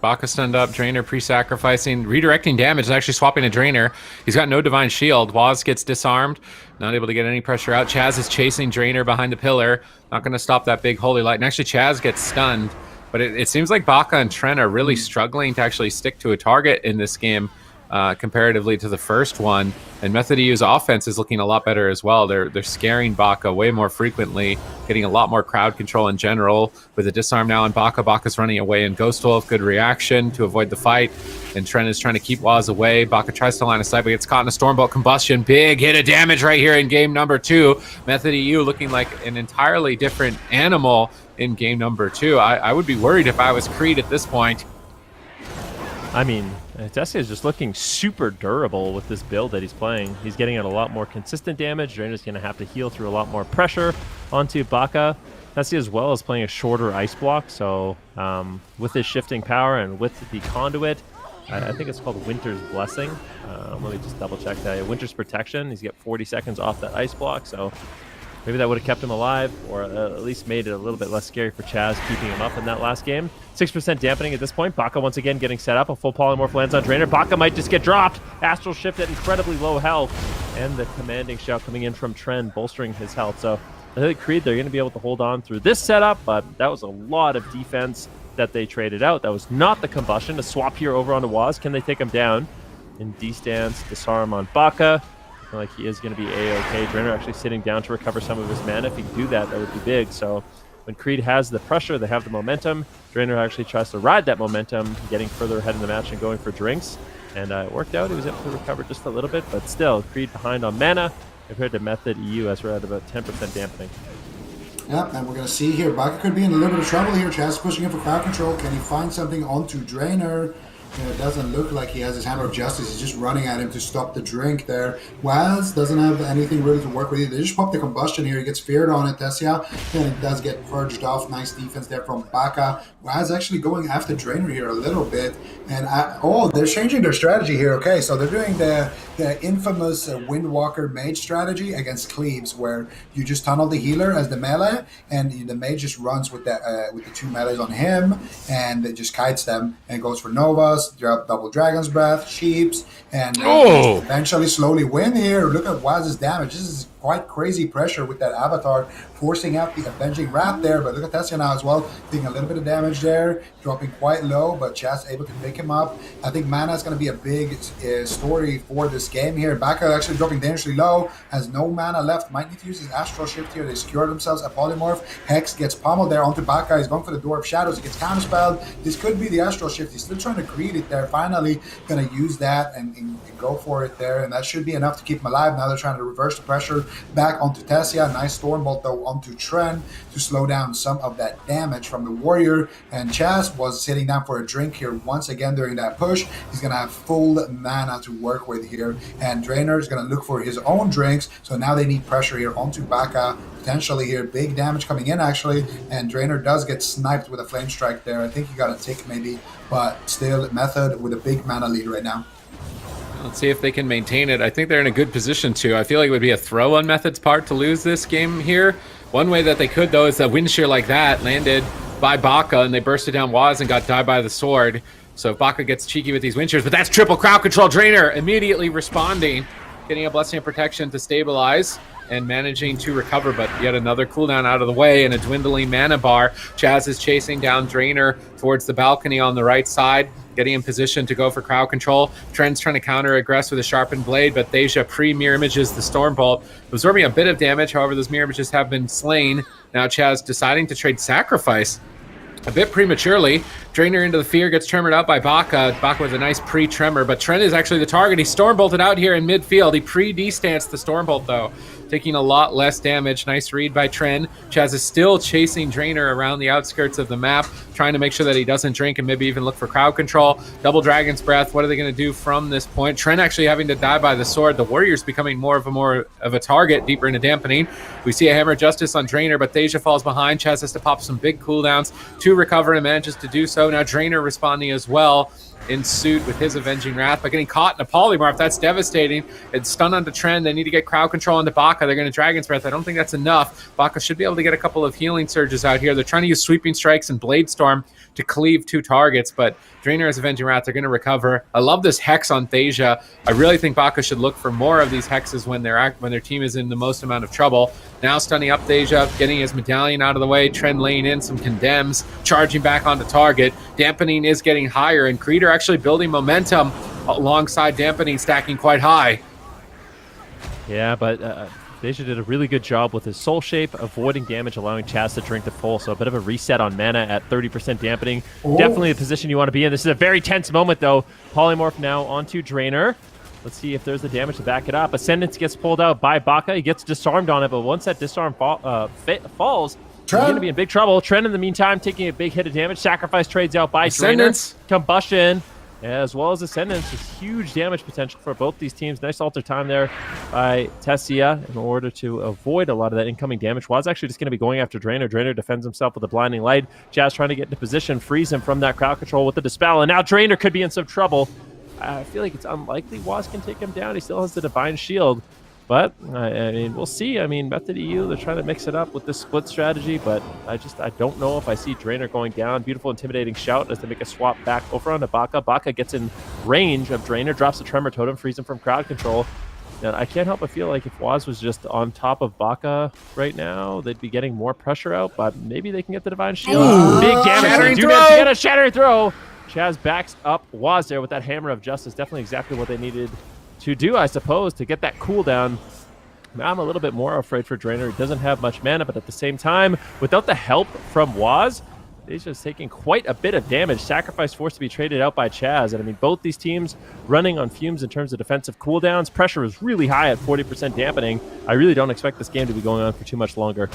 C: Baka stunned up, Drainer pre-sacrificing, redirecting damage, is actually swapping a Drainer. He's got no Divine Shield. Waz gets disarmed, not able to get any pressure out. Chaz is chasing Drainer behind the pillar, not going to stop that big Holy Light. And actually Chaz gets stunned, but it seems like Baka and Tren are really struggling to actually stick to a target in this game comparatively to the first one. And Method EU's offense is looking a lot better as well. They're scaring Baka way more frequently, getting a lot more crowd control in general. With a disarm now on Baka, Baka's running away in Ghost Wolf. Good reaction to avoid the fight. And Trent is trying to keep Waz away. Baka tries to line of sight, but gets caught in a Stormbolt combustion. Big hit of damage right here in game number 2. Method EU looking like an entirely different animal in game number 2. I would be worried if I was Creed at this point.
A: I mean, Tessia is just looking super durable with this build that he's playing. He's getting out a lot more consistent damage. Drainer's going to have to heal through a lot more pressure onto Baka. Tessia as well is playing a shorter ice block, so with his shifting power and with the conduit, I think it's called Winter's Blessing. Let me just double check that. Winter's Protection, he's got 40 seconds off that ice block, so maybe that would have kept him alive, or at least made it a little bit less scary for Chaz keeping him up in that last game. 6% dampening at this point. Baka once again getting set up. A full polymorph lands on Drainer. Baka might just get dropped. Astral Shift at incredibly low health. And the commanding shout coming in from Tren, bolstering his health. So I think Creed, they're going to be able to hold on through this setup, but that was a lot of defense that they traded out. That was not the combustion. A swap here over onto Waz. Can they take him down? In D-stance, disarm on Baka. I feel like he is going to be A-OK. Drainer actually sitting down to recover some of his mana. If he can do that, that would be big. So when Creed has the pressure, they have the momentum. Drainer actually tries to ride that momentum, getting further ahead in the match and going for drinks. And it worked out. He was able to recover just a little bit, but still, Creed behind on mana compared to Method EU as we're at about 10% dampening.
D: Yep, and we're going to see here, Baka could be in a little bit of trouble here. Chaz pushing in for crowd control. Can he find something onto Drainer? It doesn't look like he has his Hammer of Justice. He's just running at him to stop the drink there. Waz doesn't have anything really to work with either. They just pop the combustion here. He gets feared on it, Tessia. And it does get purged off. Nice defense there from Baka. Waz actually going after Drainer here a little bit. And they're changing their strategy here. Okay, so they're doing the infamous Windwalker mage strategy against Cleaves, where you just tunnel the healer as the melee, and the mage just runs with the two melees on him, and it just kites them and goes for Novas, drop double Dragon's Breath, Sheeps, and eventually slowly win here. Look at Waz's damage. This is quite crazy pressure with that avatar, forcing out the Avenging Wrath there. But look at Tessia now as well, taking a little bit of damage there, dropping quite low, but Chaz able to pick him up. I think mana is going to be a big story for this game here. Baka actually dropping dangerously low, has no mana left, might need to use his Astral Shift here. They secure themselves a polymorph. Hex gets pummeled there onto Baka. He's going for the Door of Shadows. He gets counterspelled. This could be the Astral Shift. He's still trying to create it there. Finally going to use that and go for it there, and that should be enough to keep him alive. Now they're trying to reverse the pressure back onto Tessia. Nice Stormbolt though onto Tren to slow down some of that damage from the warrior. And Chaz was sitting down for a drink here once again during that push. He's going to have full mana to work with here. And Drainer is going to look for his own drinks. So now they need pressure here onto Baka. Potentially here, big damage coming in actually. And Drainer does get sniped with a Flame Strike there. I think he got a tick maybe, but still Method with a big mana lead right now.
C: Let's see if they can maintain it. I think they're in a good position to. I feel like it would be a throw on Method's part to lose this game here. One way that they could, though, is a wind shear like that landed by Baka, and they bursted down Waz and got died by the sword. So if Baka gets cheeky with these wind shears, but that's triple crowd control. Drainer immediately responding, getting a Blessing of Protection to stabilize and managing to recover, but yet another cooldown out of the way and a dwindling mana bar. Chaz is chasing down Drainer towards the balcony on the right side. getting in position to go for crowd control. Trent's trying to counter-aggress with a sharpened blade, but Thasia pre-mirror images the Stormbolt, absorbing a bit of damage. However, those mirror images have been slain. Now Chaz deciding to trade Sacrifice a bit prematurely. Drainer into the fear, gets tremored out by Baka. Baka with a nice pre-tremor, but Trent is actually the target. He's Stormbolted out here in midfield. He pre-destanced the Stormbolt, though, taking a lot less damage. Nice read by Tren. Chaz is still chasing Drainer around the outskirts of the map, trying to make sure that he doesn't drink and maybe even look for crowd control. Double Dragon's Breath. What are they going to do from this point? Tren actually having to die by the sword. The Warriors becoming more of a target deeper into dampening. We see a Hammer of Justice on Drainer, but Thasia falls behind. Chaz has to pop some big cooldowns to recover and manages to do so. Now Drainer responding as well in suit with his Avenging Wrath, but getting caught in a polymorph. That's devastating. It's stun onto Trend. They need to get crowd control onto Baka. They're going to Dragon's Breath. I don't think that's enough. Baka should be able to get a couple of healing surges out here. They're trying to use Sweeping Strikes and Blade Storm to cleave 2 targets, but Drainer has Avenging Wrath. They're going to recover. I love this Hex on Thasia. I really think Baka should look for more of these Hexes when their team is in the most amount of trouble. Now stunning up Thasia, getting his medallion out of the way. Trend laying in some condemns, charging back onto target. Dampening is getting higher, and Creeder actually building momentum alongside Dampening, stacking quite high.
A: Yeah, but Thasia did a really good job with his Soul Shape, avoiding damage, allowing Chaz to drink the full. So a bit of a reset on mana at 30% dampening.
D: Oh.
A: Definitely the position you want to be in. This is a very tense moment, though. Polymorph now onto Drainer. Let's see if there's the damage to back it up. Ascendance gets pulled out by Baka. He gets disarmed on it, but once that disarm falls, he's going to be in big trouble. Trent, in the meantime, taking a big hit of damage. Sacrifice trades out by
C: Ascendance.
A: Drainer. Combustion, as well as Ascendance. Just huge damage potential for both these teams. Nice alter time there by Tessia in order to avoid a lot of that incoming damage. Waz actually just going to be going after Drainer. Drainer defends himself with a blinding light. Jazz trying to get into position, freeze him from that crowd control with the Dispel, and now Drainer could be in some trouble. I feel like it's unlikely Waz can take him down. He still has the Divine Shield. But, I mean, we'll see. I mean, Method EU, they're trying to mix it up with this split strategy, but I don't know if I see Drainer going down. Beautiful, intimidating shout as they make a swap back over onto Baka. Baka gets in range of Drainer, drops the Tremor Totem, frees him from crowd control. And I can't help but feel like if Waz was just on top of Baka right now, they'd be getting more pressure out, but maybe they can get the Divine Shield. Big damage.
C: Shattering
A: They do
C: throw!
A: manage to get a Shattering Throw. Chaz backs up Waz there with that Hammer of Justice. Definitely exactly what they needed to do, I suppose, to get that cooldown. Now I'm a little bit more afraid for Drainer. He doesn't have much mana, but at the same time, without the help from Waz, he's just taking quite a bit of damage. Sacrifice forced to be traded out by Chaz. And I mean, both these teams running on fumes in terms of defensive cooldowns. Pressure is really high at 40% dampening. I really don't expect this game to be going on for too much longer.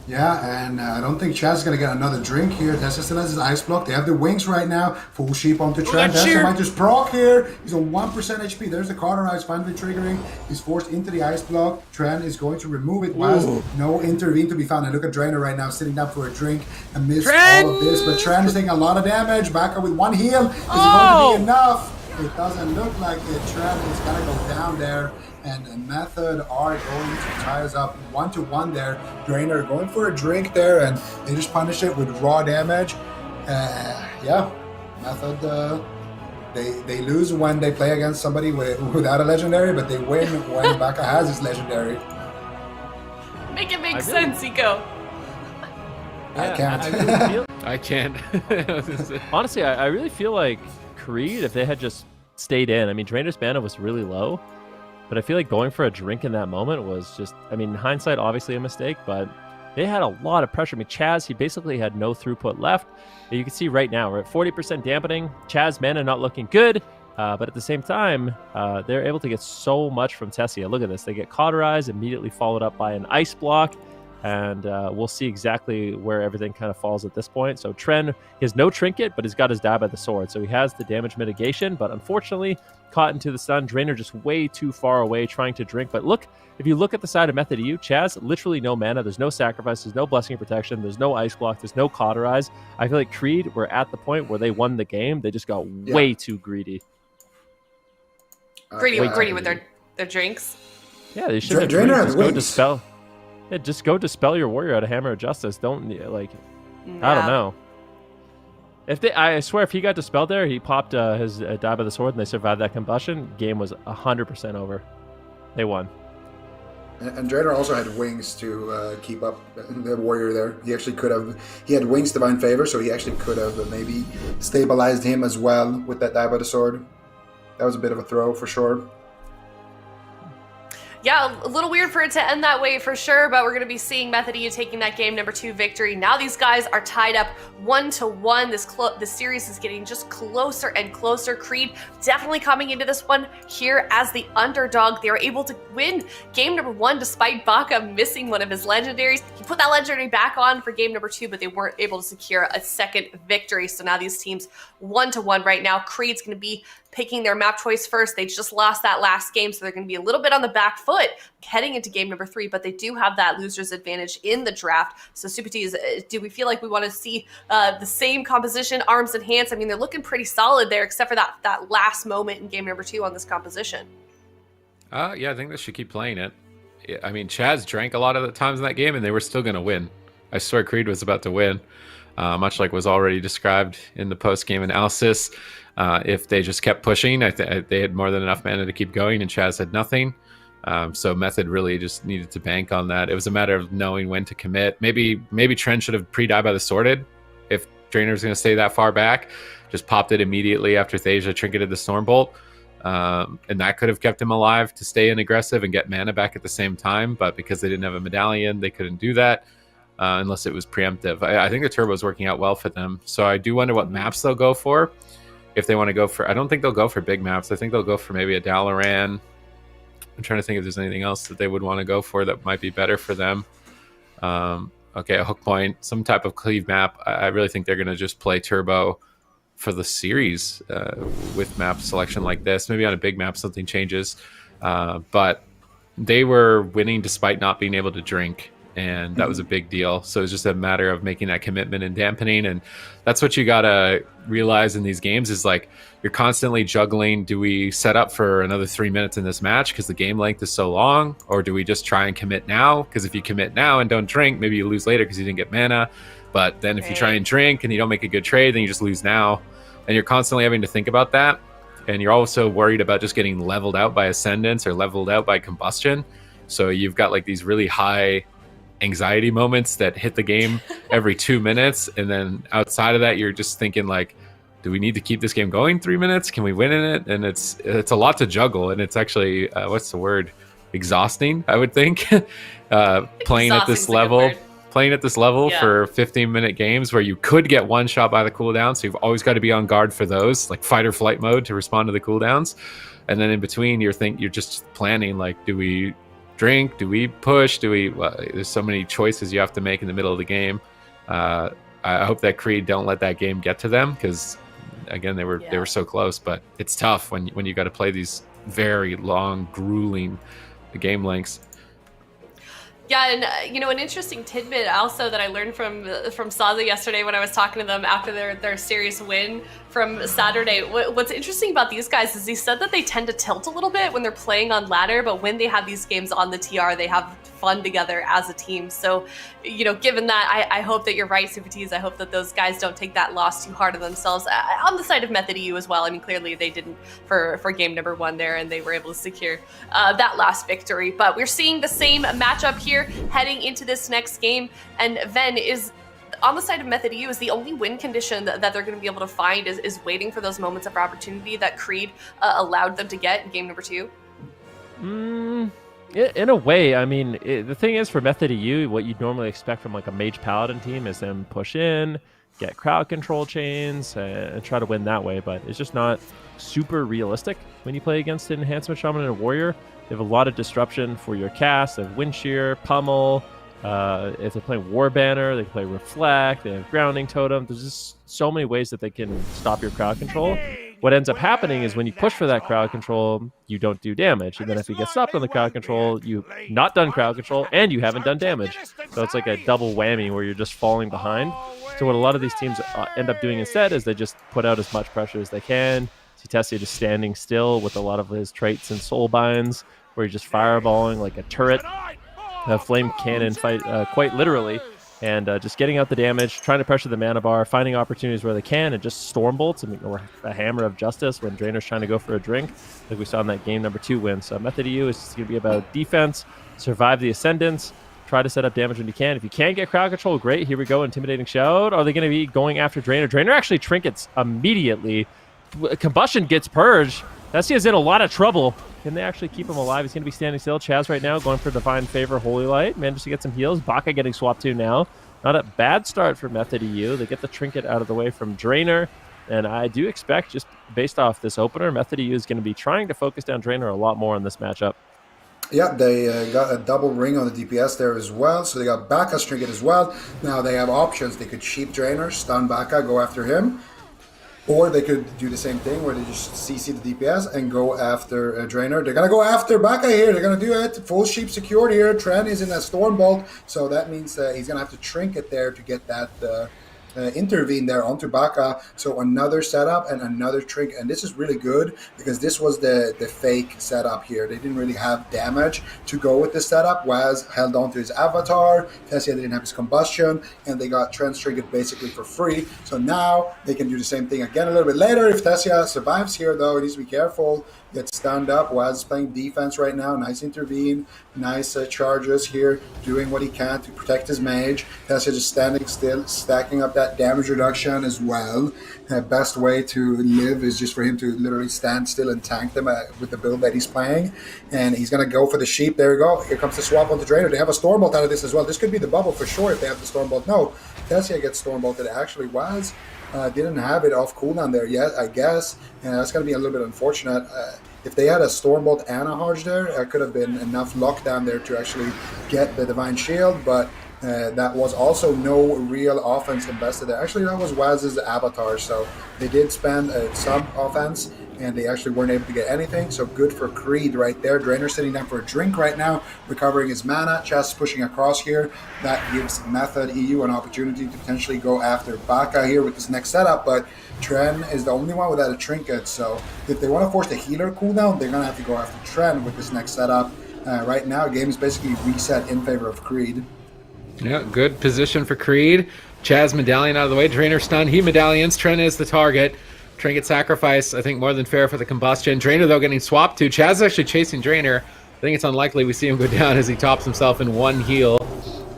D: Yeah, and I don't think Chaz is going to get another drink here. Tessia still has his Ice Block. They have the wings right now. Full sheep onto Trent. Tessia might just proc here. He's on 1% HP. There's the Cauterize finally triggering. He's forced into the Ice Block. Trent is going to remove it. Whilst no intervene to be found. And look at Drainer right now sitting down for a drink and missed all of this. But Trent is taking a lot of damage. Baka with 1 heal. Is it going to be enough? It doesn't look like it. Trent is going to go down there. And Method are going to tie us up 1-1 there. Drainer going for a drink there, and they just punish it with raw damage. Yeah, Method, they lose when they play against somebody without a legendary, but they win when Baka has his legendary.
B: Make it make sense, Eco.
D: I can't.
A: I really feel,
C: I can't.
A: honestly, I really feel like Creed, if they had just stayed in, I mean, Drainer's mana was really low. But I feel like going for a drink in that moment was just, I mean, in hindsight, obviously a mistake, but they had a lot of pressure. I mean, Chaz, he basically had no throughput left. You can see right now, we're at 40% dampening. Chaz mana not looking good, but at the same time, they're able to get so much from Tessia. Look at this. They get Cauterized, immediately followed up by an Ice Block, and we'll see exactly where everything kind of falls at this point. So Tren, he has no trinket, but he's got his Die by the Sword. So he has the damage mitigation, but unfortunately, caught into the sun. Drainer just way too far away trying to drink. But look, if you look at the side of Method EU, Chaz, literally no mana. There's no sacrifice. There's no Blessing of Protection. There's no Ice Block. There's no Cauterize. I feel like Creed were at the point where they won the game. They just got way too greedy.
B: Greedy with their drinks.
A: Yeah, they should have just go dispel. Yeah, just go dispel your warrior out of Hammer of Justice. Don't, like, I don't know. If they, I swear, if he got dispelled there, he popped his Die by the Sword and they survived that combustion, game was 100% over. They won.
D: And Draenor also had wings to keep up the warrior there. He actually could have. He had wings divine favor, so he actually could have maybe stabilized him as well with that dive by the sword. That was a bit of a throw for sure.
B: Yeah, a little weird for it to end that way for sure, but we're going to be seeing Method EU taking that game number 2 victory. Now these guys are tied up 1-1. This series is getting just closer and closer. Creed definitely coming into this one here as the underdog. They were able to win game number 1 despite Baka missing one of his legendaries. He put that legendary back on for game number 2, but they weren't able to secure a second victory. So now these teams 1-1 right now. Creed's going to be picking their map choice first. They just lost that last game, so they're going to be a little bit on the back foot heading into game number 3, but they do have that loser's advantage in the draft. So Supatis, do we feel like we want to see the same composition, arms and hands? I mean, they're looking pretty solid there, except for that last moment in game number 2 on this composition.
C: Yeah, I think they should keep playing it. I mean, Chaz drank a lot of the times in that game, and they were still going to win. I swear Creed was about to win, much like was already described in the post-game analysis. If they just kept pushing, they had more than enough mana to keep going, and Chaz had nothing. So Method really just needed to bank on that. It was a matter of knowing when to commit. Maybe Trent should have pre-died by the Sorted. If Drainer's going to stay that far back, just popped it immediately after Thasia trinketed the Stormbolt. And that could have kept him alive to stay in aggressive and get mana back at the same time. But because they didn't have a medallion, they couldn't do that unless it was preemptive. I think the turbo is working out well for them. So I do wonder what maps they'll go for. If they want to go for, I don't think they'll go for big maps. I think they'll go for maybe a Dalaran. I'm trying to think if there's anything else that they would want to go for that might be better for them. Okay, a hook point, some type of cleave map. I really think they're going to just play turbo for the series with map selection like this. Maybe on a big map something changes. But they were winning despite not being able to drink. And that was a big deal. So it's just a matter of making that commitment and dampening. And that's what you got to realize in these games is like you're constantly juggling. Do we set up for another 3 minutes in this match because the game length is so long? Or do we just try and commit now? Because if you commit now and don't drink, maybe you lose later because you didn't get mana. But then if you try and drink and you don't make a good trade, then you just lose now. And you're constantly having to think about that. And you're also worried about just getting leveled out by Ascendance or leveled out by Combustion. So you've got like these really high anxiety moments that hit the game every 2 minutes, and then outside of that you're just thinking like, do we need to keep this game going 3 minutes? Can we win in it? And it's a lot to juggle, and it's actually what's the word, exhausting, I would think. Playing at this level for 15-minute games where you could get one shot by the cooldown, so you've always got to be on guard for those, like fight or flight mode to respond to the cooldowns. And then in between you're just planning like, do we drink? Do we push? There's so many choices you have to make in the middle of the game. I hope that Creed don't let that game get to them, because again, they were so close. But it's tough when you got to play these very long, grueling game lengths.
B: Yeah, and an interesting tidbit also that I learned from Saza yesterday when I was talking to them after their series win from Saturday. What's interesting about these guys is he said that they tend to tilt a little bit when they're playing on ladder, but when they have these games on the TR, they have fun together as a team. So, given that, I hope that you're right, Supatis. I hope that those guys don't take that loss too hard on themselves. On the side of Method EU as well. I mean, clearly they didn't for game number 1 there, and they were able to secure that last victory. But we're seeing the same matchup here heading into this next game, and Ven is on the side of Method EU is the only win condition that they're going to be able to find is waiting for those moments of opportunity that Creed allowed them to get in game number 2.
A: In a way, I mean, the thing is for Method EU, what you'd normally expect from like a Mage Paladin team is them push in, get crowd control chains, and try to win that way. But it's just not super realistic when you play against an Enhancement Shaman and a Warrior. They have a lot of disruption for your cast. They have Wind Shear, Pummel. If they're playing War Banner, they can play Reflect. They have Grounding Totem. There's just so many ways that they can stop your crowd control. What ends up happening is when you push for that crowd control, you don't do damage. And then if you get stopped on the crowd control, you've not done crowd control and you haven't done damage. So it's like a double whammy where you're just falling behind. So what a lot of these teams end up doing instead is they just put out as much pressure as they can. Tessia just standing still with a lot of his traits and soul binds, where he's just fireballing like a turret. Flame cannon fight quite literally and just getting out the damage, trying to pressure the mana bar, finding opportunities where they can, and just storm bolts or a hammer of justice when Drainer's trying to go for a drink, like we saw in that game number 2 win. So Method EU is going to be about defense, survive the Ascendants, try to set up damage when you can. If you can get crowd control, great. Here we go, Intimidating Shout. Are they going to be going after Drainer? Drainer actually trinkets immediately. Combustion gets purged. Tessia's in a lot of trouble. Can they actually keep him alive? He's going to be standing still. Chaz right now going for Divine Favor, Holy Light. Managed to get some heals. Baka getting swapped to now. Not a bad start for Method EU. They get the trinket out of the way from Drainer. And I do expect, just based off this opener, Method EU is going to be trying to focus down Drainer a lot more in this matchup.
D: Yeah, they got a double ring on the DPS there as well. So they got Baka's trinket as well. Now they have options. They could sheep Drainer, stun Baka, go after him. Or they could do the same thing where they just CC the DPS and go after a Drainer. They're going to go after Baka here. They're going to do it. Full sheep secured here. Tren is in a Stormbolt. So that means he's going to have to trinket there to get that intervene there onto Baka. So another setup and another trinket. And this is really good because this was the fake setup here. They didn't really have damage to go with this setup. Waz held on to his avatar. Tessia didn't have his combustion. And they got Tren's trinket basically for free. So now they can do the same thing again a little bit later. If Tessia survives here, though, he needs to be careful. Gets stunned up. Waz is playing defense right now. Nice intervene. Nice charges here. Doing what he can to protect his mage. Tessia just standing still, stacking up that damage reduction as well. Best way to live is just for him to literally stand still and tank them with the build that he's playing. And he's going to go for the sheep. There we go. Here comes the swap onto Drainer. They have a Stormbolt out of this as well. This could be the bubble for sure if they have the Stormbolt. No, Tessia gets Stormbolted. Actually, Waz didn't have it off cooldown there yet, I guess. And that's going to be a little bit unfortunate. If they had a Stormbolt and a Harge there, it could have been enough lockdown there to actually get the Divine Shield, but that was also no real offense invested there. Actually, that was Waz's avatar, so they did spend some offense, and they actually weren't able to get anything, so good for Creed right there. Drainer sitting down for a drink right now, recovering his mana. Chest pushing across here. That gives Method EU an opportunity to potentially go after Baka here with this next setup, but Tren is the only one without a trinket, so if they want to force the healer cooldown, they're going to have to go after Tren with this next setup. Right now, game is basically reset in favor of Creed.
C: Yeah, good position for Creed. Chaz medallion out of the way. Drainer stun. He medallions. Tren is the target. Trinket sacrifice, I think more than fair for the combustion. Drainer, though, getting swapped to. Chaz is actually chasing Drainer. I think it's unlikely we see him go down as he tops himself in one heal.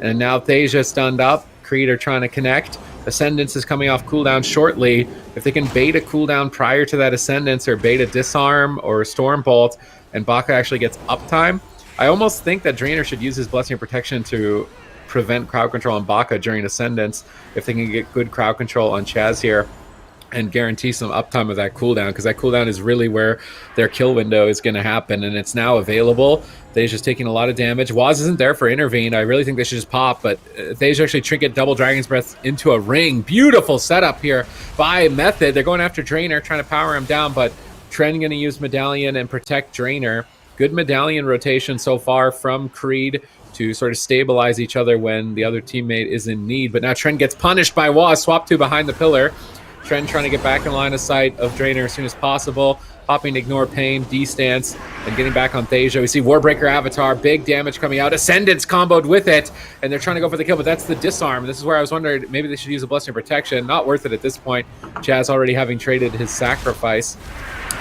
C: And now Thasia stunned up. Creed are trying to connect. Ascendance is coming off cooldown shortly. If they can bait a cooldown prior to that Ascendance or bait a Disarm or a Stormbolt and Baka actually gets uptime, I almost think that Drainer should use his Blessing of Protection to prevent crowd control on Baka during Ascendance if they can get good crowd control on Chaz here and guarantee some uptime of that cooldown, because that cooldown is really where their kill window is going to happen, and it's now available. Thasia's taking a lot of damage. Waz isn't there for intervene. I really think they should just pop, but Thasia actually trinket double Dragon's Breath into a ring. Beautiful setup here by Method. They're going after Drainer, trying to power him down, but Tren going to use Medallion and protect Drainer. Good Medallion rotation so far from Creed to sort of stabilize each other when the other teammate is in need. But now Tren gets punished by Waz, swap to behind the pillar. Tren trying to get back in line of sight of Drainer as soon as possible. Popping Ignore Pain, D-Stance, and getting back on Thasia. We see Warbreaker Avatar, big damage coming out. Ascendance comboed with it, and they're trying to go for the kill, but that's the Disarm. This is where I was wondering, maybe they should use a Blessing of Protection. Not worth it at this point. Chaz already having traded his sacrifice.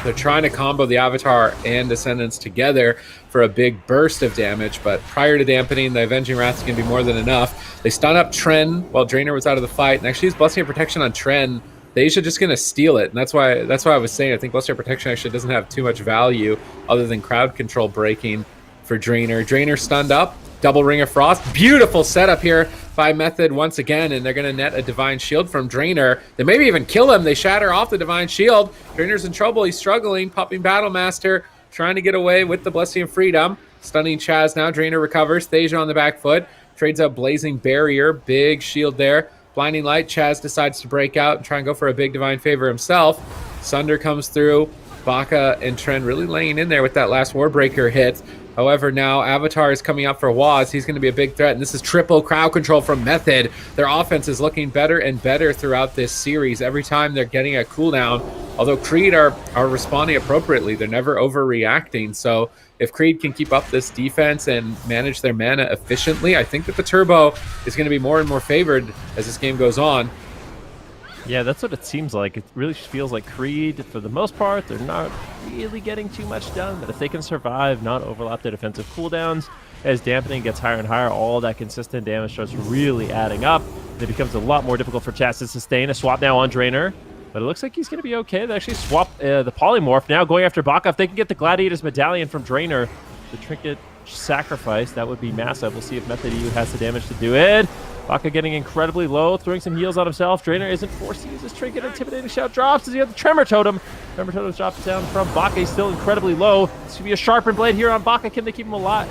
C: They're trying to combo the Avatar and Ascendance together for a big burst of damage, but prior to dampening, the Avenging Wrath is going to be more than enough. They stun up Tren while Drainer was out of the fight, and actually use Blessing of Protection on Tren. Thasia just going to steal it, and that's why I was saying I think Blessing of Protection actually doesn't have too much value other than crowd control breaking for Drainer. Drainer stunned up, double Ring of Frost. Beautiful setup here by Method once again, and they're going to net a Divine Shield from Drainer. They maybe even kill him. They shatter off the Divine Shield. Drainer's in trouble. He's struggling. Popping Battle Master, trying to get away with the Blessing of Freedom. Stunning Chaz now. Drainer recovers. Thasia on the back foot. Trades out Blazing Barrier. Big shield there. Blinding Light. Chaz decides to break out and try and go for a big Divine Favor himself. Sunder comes through. Baka and Tren really laying in there with that last Warbreaker hit. However, now Avatar is coming up for Waz. He's going to be a big threat, and this is triple crowd control from Method. Their offense is looking better and better throughout this series. Every time they're getting a cooldown, although Creed are responding appropriately. They're never overreacting, so if Creed can keep up this defense and manage their mana efficiently, I think that the turbo is going to be more and more favored as this game goes on.
A: Yeah, that's what it seems like. It really feels like Creed, for the most part, they're not really getting too much done, but if they can survive, not overlap their defensive cooldowns, as dampening gets higher and higher, all that consistent damage starts really adding up, and it becomes a lot more difficult for Chaz to sustain. A swap now on Drainer, but it looks like he's going to be okay. They actually swap the Polymorph, now going after Baka. If they can get the Gladiator's Medallion from Drainer, the Trinket sacrifice, that would be massive. We'll see if Method EU has the damage to do it. Baka getting incredibly low, throwing some heals on himself. Drainer isn't forced to use his Trinket. Intimidating Shout drops. Does he have the Tremor Totem? Tremor Totem drops down from Baka. He's still incredibly low. This could be a Sharpened Blade here on Baka. Can they keep him alive?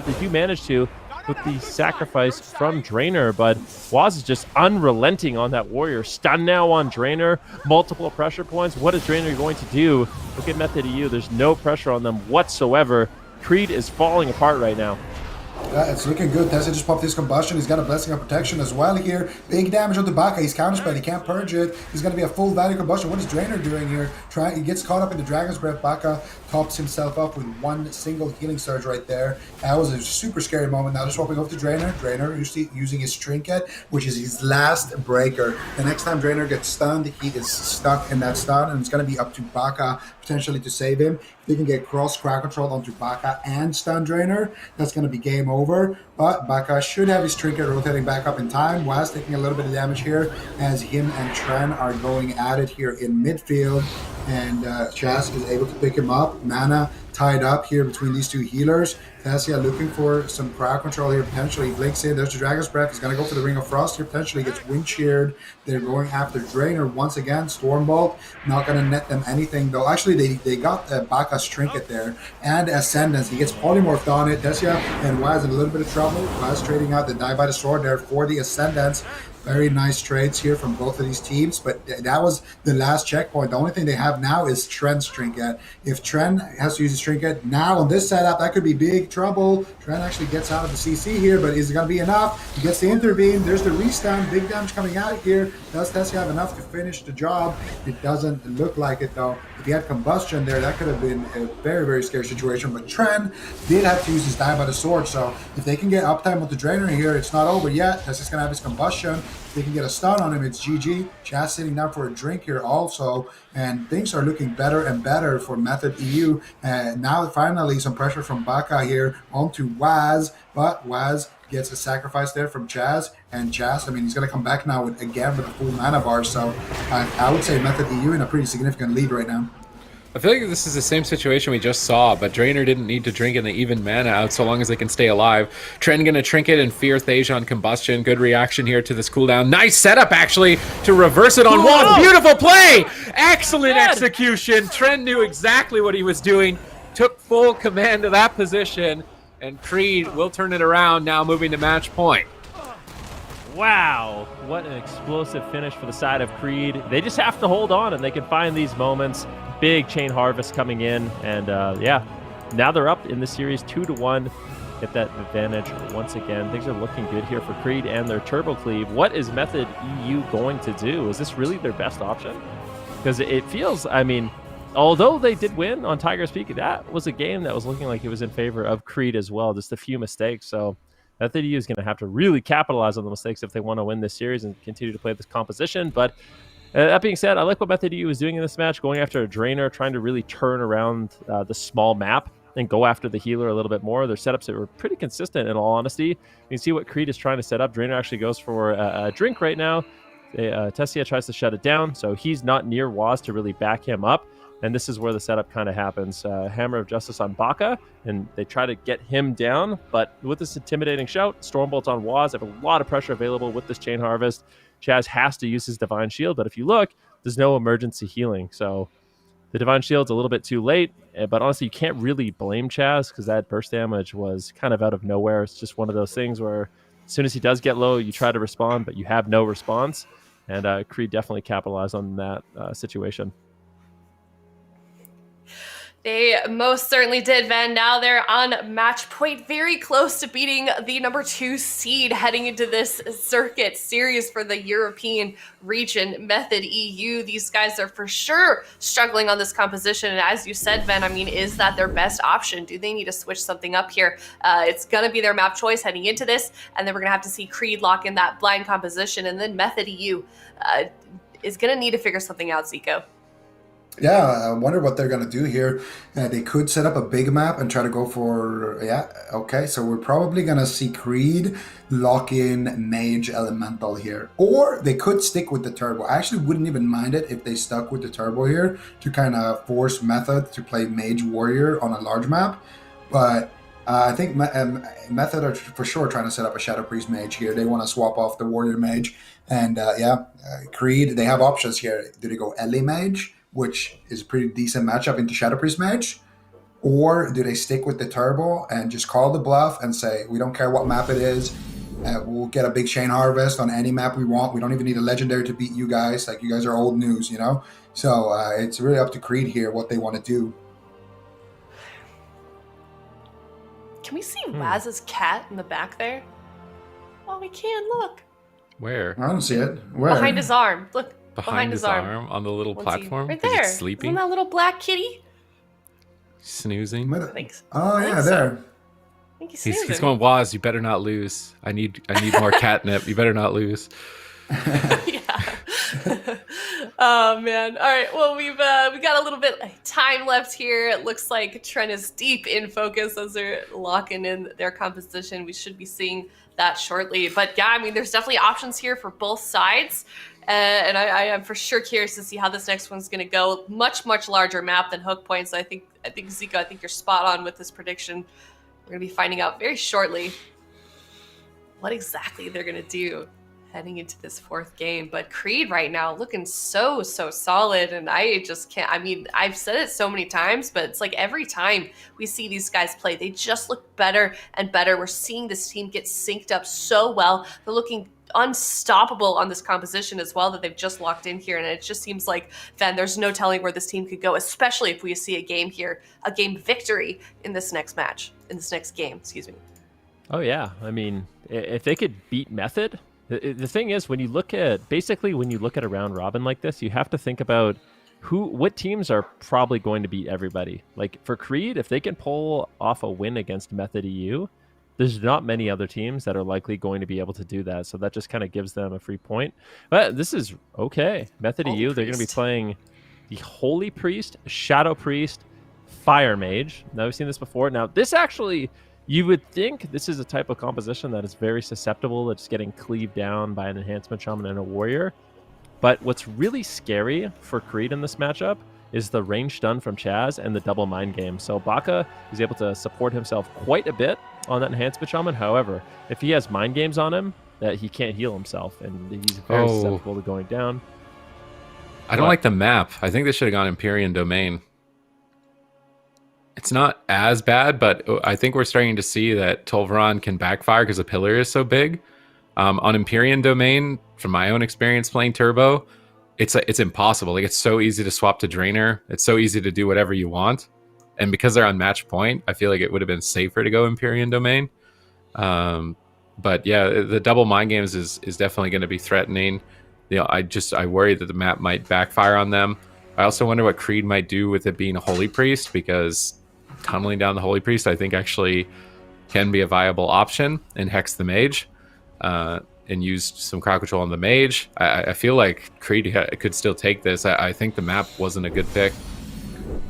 A: They do manage to with the sacrifice from Drainer, but Waz is just unrelenting on that Warrior. Stun now on Drainer. Multiple pressure points. What is Drainer going to do? Look at Method EU. There's no pressure on them whatsoever. Creed is falling apart right now.
D: It's looking good. Tessia just popped his combustion. He's got a blessing of protection as well here. Big damage on the Baka. He's counterspelled. He can't purge it. He's going to be a full value combustion. What is Drainer doing here? He gets caught up in the Dragon's Breath. Baka tops himself up with one single healing surge right there. That was a super scary moment. Now just swapping over to Drainer. Drainer using his Trinket, which is his last breaker. The next time Drainer gets stunned, he is stuck in that stun, and it's going to be up to Baka potentially to save him. If they can get cross crowd control onto Baka and stun Drainer, that's going to be game over. But Baka should have his Trinket rotating back up in time. Waz taking a little bit of damage here as him and Tren are going at it here in midfield. And Chaz is able to pick him up. Mana tied up here between these two healers. Tessia looking for some crowd control here potentially. He blinks in. There's the Dragon's Breath. He's going to go for the Ring of Frost here. Potentially gets wind sheared. They're going after Drainer once again. Stormbolt. Not going to net them anything though. Actually, they got Baka's Trinket there and Ascendance. He gets polymorphed on it. Tessia and Waz in a little bit of trouble. Waz trading out the Die by the Sword there for the Ascendance. Very nice trades here from both of these teams, but that was the last checkpoint. The only thing they have now is Tren's Trinket. If Tren has to use his Trinket now on this setup, that could be big trouble. Tren actually gets out of the CC here, but is it going to be enough? He gets to intervene. There's the restun. Big damage coming out here. Does Tessia have enough to finish the job? It doesn't look like it, though. If he had combustion there, that could have been a very, very scary situation, but Tren did have to use his Die by the Sword, so if they can get uptime with the Drainer here, it's not over yet. Tessia's going to have his combustion. If they can get a stun on him, it's GG. Chaz sitting down for a drink here also, and things are looking better and better for Method EU. And now finally some pressure from Baka here onto Waz, but Waz gets a sacrifice there from Chaz, and Chaz, I mean, he's going to come back now with a full mana bar, so I would say Method EU in a pretty significant lead right now.
C: I feel like this is the same situation we just saw, but Drainer didn't need to drink in the even mana out so long as they can stay alive. Tren gonna Trinket and Fear Thasia on Combustion. Good reaction here to this cooldown. Nice setup, actually, to reverse it on Waz. Beautiful play! Excellent execution. Tren knew exactly what he was doing, took full command of that position, and Creed will turn it around, now moving to match point.
A: Wow, what an explosive finish for the side of Creed. They just have to hold on, and they can find these moments. Big chain harvest coming in, and yeah, now they're up in the series 2-1. Get that advantage once again. Things are looking good here for Creed and their Turbo Cleave. What is Method EU going to do? Is this really their best option? Because it feels, I mean, although they did win on Tiger's Peak, that was a game that was looking like it was in favor of Creed as well. Just a few mistakes, so Method EU is going to have to really capitalize on the mistakes if they want to win this series and continue to play this composition. But that being said, I like what Method EU is doing in this match, going after a Drainer, trying to really turn around the small map and go after the healer a little bit more. Their setups that were pretty consistent, in all honesty. You can see what Creed is trying to set up. Drainer actually goes for a drink right now. Tessia tries to shut it down, so he's not near Waz to really back him up. And this is where the setup kind of happens. Hammer of Justice on Baka, and they try to get him down. But with this intimidating shout, Stormbolt on Waz, they have a lot of pressure available with this Chain Harvest. Chaz has to use his Divine Shield, but if you look, there's no emergency healing. So the Divine Shield's a little bit too late, but honestly, you can't really blame Chaz because that burst damage was kind of out of nowhere. It's just one of those things where as soon as he does get low, you try to respond, but you have no response. And Creed definitely capitalized on that situation.
B: They most certainly did, Van. Now they're on match point, very close to beating the number 2 seed heading into this circuit series for the European region, Method EU. These guys are for sure struggling on this composition. And as you said, Van, I mean, is that their best option? Do they need to switch something up here? It's going to be their map choice heading into this. And then we're going to have to see Creed lock in that blind composition. And then Method EU is going to need to figure something out, Zico.
D: Yeah, I wonder what they're going to do here. They could set up a big map and try to go for... Yeah, okay, so we're probably going to see Creed lock in Mage Elemental here. Or they could stick with the Turbo. I actually wouldn't even mind it if they stuck with the Turbo here to kind of force Method to play Mage Warrior on a large map. But I think Method are for sure trying to set up a Shadow Priest Mage here. They want to swap off the Warrior Mage. And Creed, they have options here. Do they go Ellie Mage, which is a pretty decent matchup, into Shadow Priest Mage? Or do they stick with the Turbo and just call the bluff and say, we don't care what map it is, we'll get a big Chain Harvest on any map we want. We don't even need a Legendary to beat you guys. Like, you guys are old news, you know? So it's really up to Creed here what they want to do.
B: Can we see Waz's cat in the back there? Oh, we can, look.
C: Where?
D: I don't see it. Where?
B: Behind his arm. Look.
C: Behind his arm on the little platform?
B: Right
C: Is
B: there.
C: it sleeping?
B: Isn't that little black kitty?
C: Snoozing?
B: Thanks.
D: Oh, yeah, there.
B: I think he's
C: He's going, Waz, you better not lose. I need more catnip. You better not lose.
B: Yeah. Oh man. All right. Well, we got a little bit of time left here. It looks like Trent is deep in focus as they're locking in their composition. We should be seeing that shortly. But yeah, I mean, there's definitely options here for both sides. And I am for sure curious to see how this next one's going to go. Much larger map than Hook Point. So I think Zico, I think you're spot on with this prediction. We're going to be finding out very shortly what exactly they're going to do heading into this 4th game. But Creed right now looking so solid, and I just can't. I mean, I've said it so many times, but it's like every time we see these guys play, they just look better and better. We're seeing this team get synced up so well. They're looking unstoppable on this composition as well that they've just locked in here, and it just seems like, Van, there's no telling where this team could go, especially if we see a game here, a game victory in this next game, excuse me.
A: Oh yeah, I mean, if they could beat Method, the thing is, when you look at a round robin like this, you have to think about what teams are probably going to beat everybody. Like for Creed, if they can pull off a win against Method EU, there's not many other teams that are likely going to be able to do that. So that just kind of gives them a free point. But this is okay. Method EU, they're going to be playing the Holy Priest, Shadow Priest, Fire Mage. Now, we've seen this before. Now, this actually, you would think this is a type of composition that is very susceptible to just getting cleaved down by an Enhancement Shaman and a Warrior. But what's really scary for Creed in this matchup is the range stun from Chaz and the double mind game. So Baka is able to support himself quite a bit on that Enhancement Shaman. However, if he has mind games on him, that he can't heal himself, and he's very susceptible to going down.
C: I don't like the map. I think they should have gone Empyrean Domain. It's not as bad, but I think we're starting to see that Tolvaron can backfire because the pillar is so big. On Empyrean Domain, from my own experience playing Turbo, it's impossible. Like, it's so easy to swap to Drainer. It's so easy to do whatever you want. And because they're on match point, I feel like it would have been safer to go Empyrean Domain. But yeah, the double mind games is definitely going to be threatening. You know, I worry that the map might backfire on them. I also wonder what Creed might do with it being a Holy Priest, because tunneling down the Holy Priest, I think, actually can be a viable option and hex the Mage. And use some crowd control on the Mage. I feel like Creed could still take this. I think the map wasn't a good pick.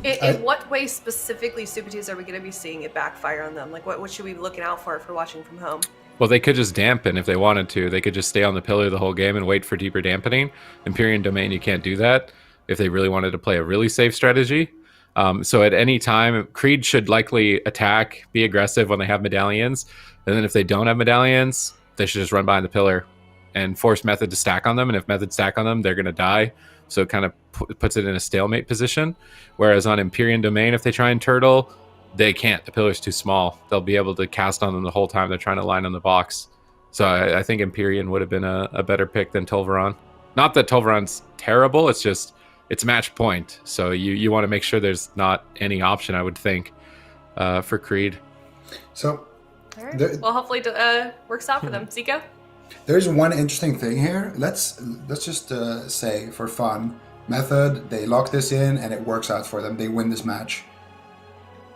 B: In what way specifically, Supatis, are we going to be seeing it backfire on them? Like, what should we be looking out for if we're watching from home?
C: Well, they could just dampen if they wanted to. They could just stay on the pillar the whole game and wait for deeper dampening. Empyrean Domain, you can't do that if they really wanted to play a really safe strategy. So at any time, Creed should likely attack, be aggressive when they have medallions. And then if they don't have medallions, they should just run behind the pillar and force Method to stack on them. And if Method stack on them, they're going to die. So it kind of puts it in a stalemate position. Whereas on Empyrean Domain, if they try and turtle, they can't. The pillar's too small. They'll be able to cast on them the whole time they're trying to line on the box. So I think Empyrean would have been a better pick than Tolvaron. Not that Tolvaron's terrible. It's just it's match point. So you want to make sure there's not any option, I would think, for Creed.
D: So
B: All right. Well, hopefully it works out for them. Zico?
D: there's one interesting thing here. Let's just say for fun, Method, they lock this in and it works out for them. They win this match.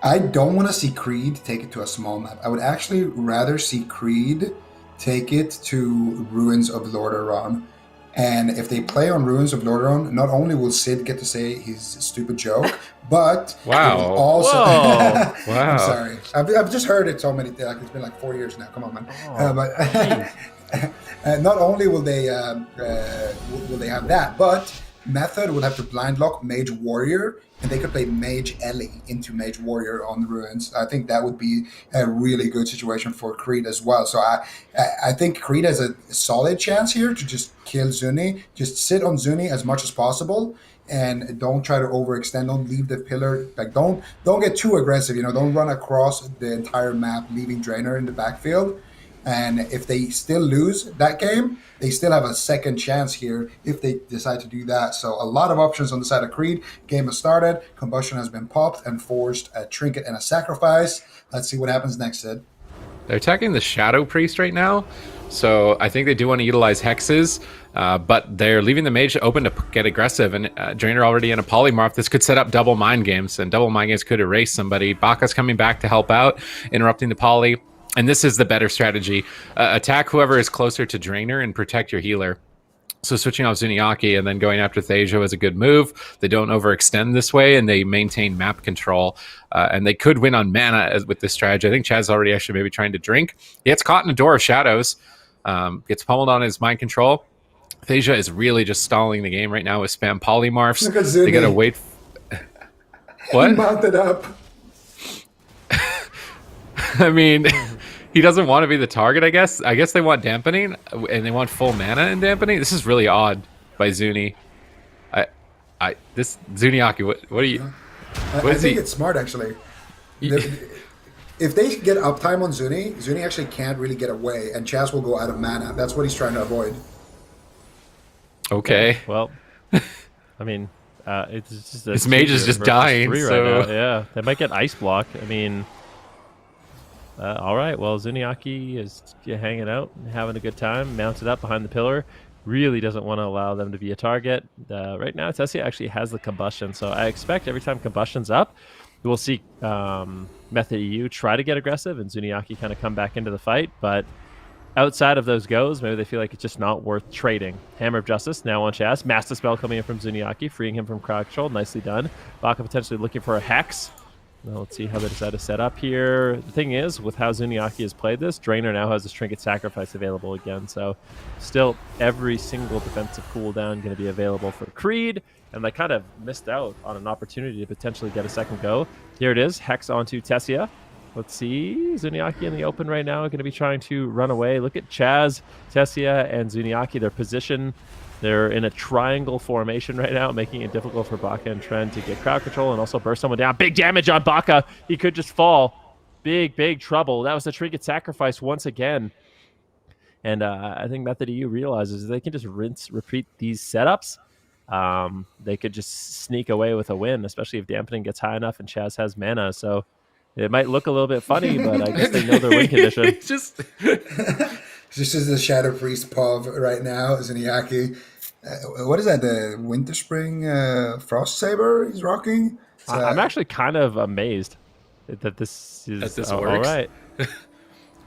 D: I don't want to see Creed take it to a small map. I would actually rather see Creed take it to Ruins of Lordaeron. And if they play on Ruins of Lordaeron, not only will Sid get to say his stupid joke, but
C: Wow.
D: it will also...
C: Wow.
D: I'm sorry. I've just heard it so many times. Like, it's been like 4 years now. Come on, man. But not only will they have that, but Method will have to blind lock Mage Warrior, and they could play Mage Ellie into Mage Warrior on the Ruins. I think that would be a really good situation for Creed as well. So I think Creed has a solid chance here to just kill Zuni. Just sit on Zuni as much as possible, and don't try to overextend. Don't leave the pillar. Like don't get too aggressive. Don't run across the entire map, leaving Draenor in the backfield. And if they still lose that game, they still have a second chance here if they decide to do that. So a lot of options on the side of Creed. Game has started. Combustion has been popped and forced a trinket and a sacrifice. Let's see what happens next, Sid.
C: They're attacking the Shadow Priest right now. So I think they do want to utilize hexes, but they're leaving the mage open to get aggressive. And Draenor already in a polymorph. This could set up double mind games, and double mind games could erase somebody. Baka's coming back to help out, interrupting the poly. And this is the better strategy. Attack whoever is closer to Draenor and protect your healer. So switching off Zuniaki and then going after Thasia is a good move. They don't overextend this way, and they maintain map control. And they could win on mana with this strategy. I think Chad's already actually maybe trying to drink. He gets caught in a door of shadows. Gets pummeled on his mind control. Thasia is really just stalling the game right now with spam polymorphs.
D: Look at Zuni.
C: They gotta wait. What?
D: He mounted up.
C: I mean, he doesn't want to be the target, I guess. I guess they want dampening, and they want full mana in dampening. This is really odd by Zuni. This Zuniaki, what are you?
D: I think it's smart, actually. If they get uptime on Zuni actually can't really get away, and Chaz will go out of mana. That's what he's trying to avoid.
C: Okay.
A: Well, I mean, it's just
C: his mage is just dying.
A: Right
C: So
A: now. Yeah, they might get ice block. I mean. All right, well, Zuniaki is hanging out, having a good time, mounted up behind the pillar. Really doesn't want to allow them to be a target. Right now, Tessia actually has the combustion, so I expect every time combustion's up, we'll see Method EU try to get aggressive and Zuniaki kind of come back into the fight. But outside of those goes, maybe they feel like it's just not worth trading. Hammer of Justice now on Chaz. Master Spell coming in from Zuniaki, freeing him from crowd control. Nicely done. Baka potentially looking for a Hex. Well, let's see how they decide to set up here. The thing is, with how Zuniaki has played this, Draenor now has this Trinket Sacrifice available again. So still every single defensive cooldown going to be available for Creed. And they kind of missed out on an opportunity to potentially get a second go. Here it is, Hex onto Tessia. Let's see, Zuniaki in the open right now, going to be trying to run away. Look at Chaz, Tessia, and Zuniaki, their position. They're in a triangle formation right now, making it difficult for Baka and Trend to get crowd control and also burst someone down. Big damage on Baka. He could just fall. Big trouble. That was the Trinket Sacrifice once again. And I think Method EU realizes they can just repeat these setups. They could just sneak away with a win, especially if dampening gets high enough and Chaz has mana. So it might look a little bit funny, but I guess they know their win condition.
D: This is the Shadow Priest POV right now, Zuniaki. What is that, the Winter Spring Frost Saber he's rocking?
A: I'm actually kind of amazed that this is
C: works.
A: all right.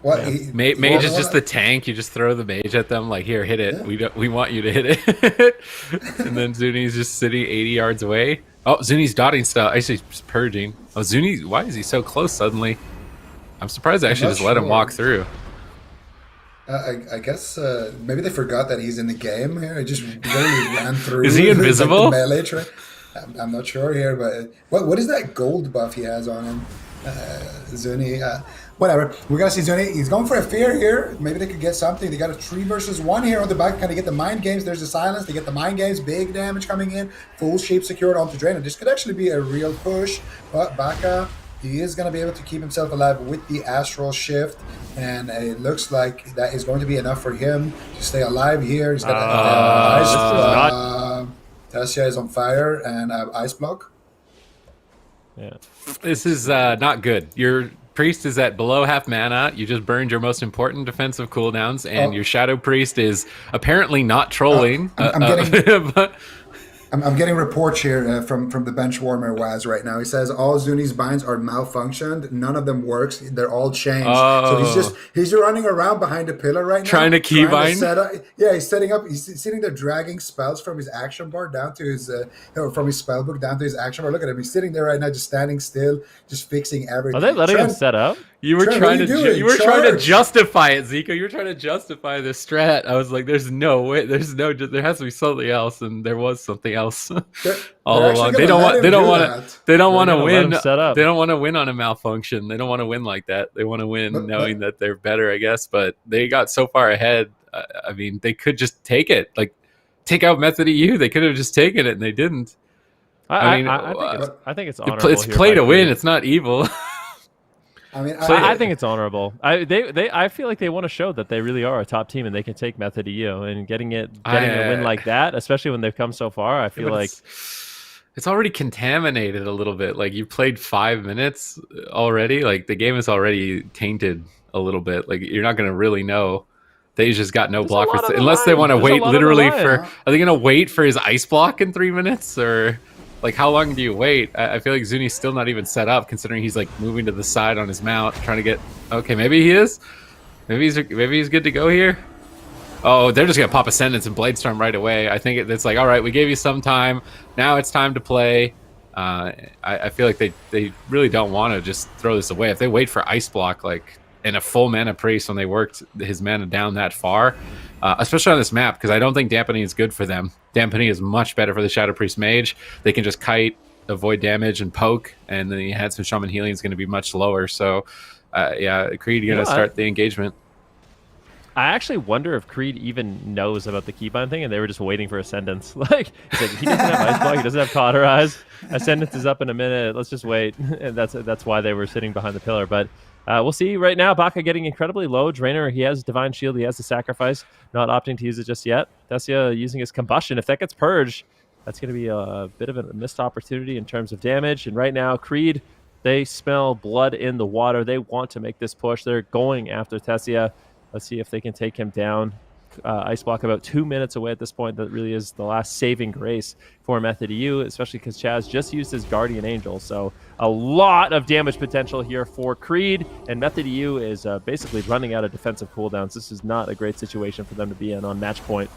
D: What?
A: Yeah.
C: Mage is just the tank. You just throw the mage at them, like, here, hit it. Yeah. We want you to hit it. And then Zuni's just sitting 80 yards away. Oh, Zuni's dotting stuff. Actually, just purging. Oh, Zuni, why is he so close suddenly? I'm surprised they actually just let him walk through.
D: I guess maybe they forgot that he's in the game here. He just really ran through.
C: Is he invisible?
D: Like the melee I'm not sure here, but what is that gold buff he has on him? Zuni. Whatever. We're going to see Zuni. He's going for a fear here. Maybe they could get something. They got a 3 versus 1 here on the back. Kind of get the mind games. There's the silence. They get the mind games. Big damage coming in. Full shape secured onto Draenor. This could actually be a real push. But Baka, he is going to be able to keep himself alive with the Astral Shift. And it looks like that is going to be enough for him to stay alive here. He's got Tessia is on fire and I have Ice Block.
A: Yeah.
C: This is not good. Your priest is at below half mana. You just burned your most important defensive cooldowns, and your shadow priest is apparently not trolling.
D: I'm getting reports here from the bench warmer Waz right now. He says all Zuni's binds are malfunctioned. None of them works. They're all changed. So he's just running around behind a pillar right now,
C: trying to keybind.
D: He's setting up. He's sitting there dragging spells from his action bar down to his from his spell book down to his action bar. Look at him. He's sitting there right now, just standing still, just fixing everything.
A: Are they letting him set up?
C: You were trying to justify it, Zico. You were trying to justify the strat. I was like, "There's no way. There has to be something else," and there was something else all along. They don't want to win. They don't want to win on a malfunction. They don't want to win like that. They want to win knowing that they're better, I guess. But they got so far ahead. I mean, they could just take it, like take out Method EU. They could have just taken it, and they didn't.
A: I think it's honorable.
C: It's play to win. It's not evil.
D: I mean,
A: I think it's honorable. I feel like they want to show that they really are a top team and they can take Method EU, and getting a win like that, especially when they've come so far. I feel like
C: it's already contaminated a little bit. Like you played 5 minutes already. Like the game is already tainted a little bit. Like you're not going to really know. They just got no block unless they want to wait literally for. Are they going to wait for his ice block in 3 minutes or? Like, how long do you wait? I feel like Zuni's still not even set up, considering he's like moving to the side on his mount, trying to get. Okay, maybe he is. Maybe he's good to go here. Oh, they're just gonna pop Ascendance and Bladestorm right away. I think it's like, all right, we gave you some time. Now it's time to play. I feel like they really don't want to just throw this away. If they wait for Ice Block, like in a full mana priest when they worked his mana down that far, especially on this map, because I don't think dampening is good for them. Dampening is much better for the Shadow Priest Mage. They can just kite, avoid damage, and poke, and the enhanced from Shaman Healing is going to be much lower. So, yeah, Creed, you're going to start the engagement.
A: I actually wonder if Creed even knows about the keybind thing, and they were just waiting for Ascendance. Like, he's like, he doesn't have Ice Block, he doesn't have Cauterize. Ascendance is up in a minute. Let's just wait. And that's why they were sitting behind the pillar. But we'll see right now. Baka getting incredibly low. Drainer, he has Divine Shield. He has the Sacrifice. Not opting to use it just yet. Tessia using his Combustion. If that gets purged, that's going to be a bit of a missed opportunity in terms of damage. And right now, Creed, they smell blood in the water. They want to make this push. They're going after Tessia. Let's see if they can take him down. Ice Block about 2 minutes away at this point. That really is the last saving grace for Method EU, especially because Chaz just used his Guardian Angel. So a lot of damage potential here for Creed, and Method EU is basically running out of defensive cooldowns. This is not a great situation for them to be in on match point.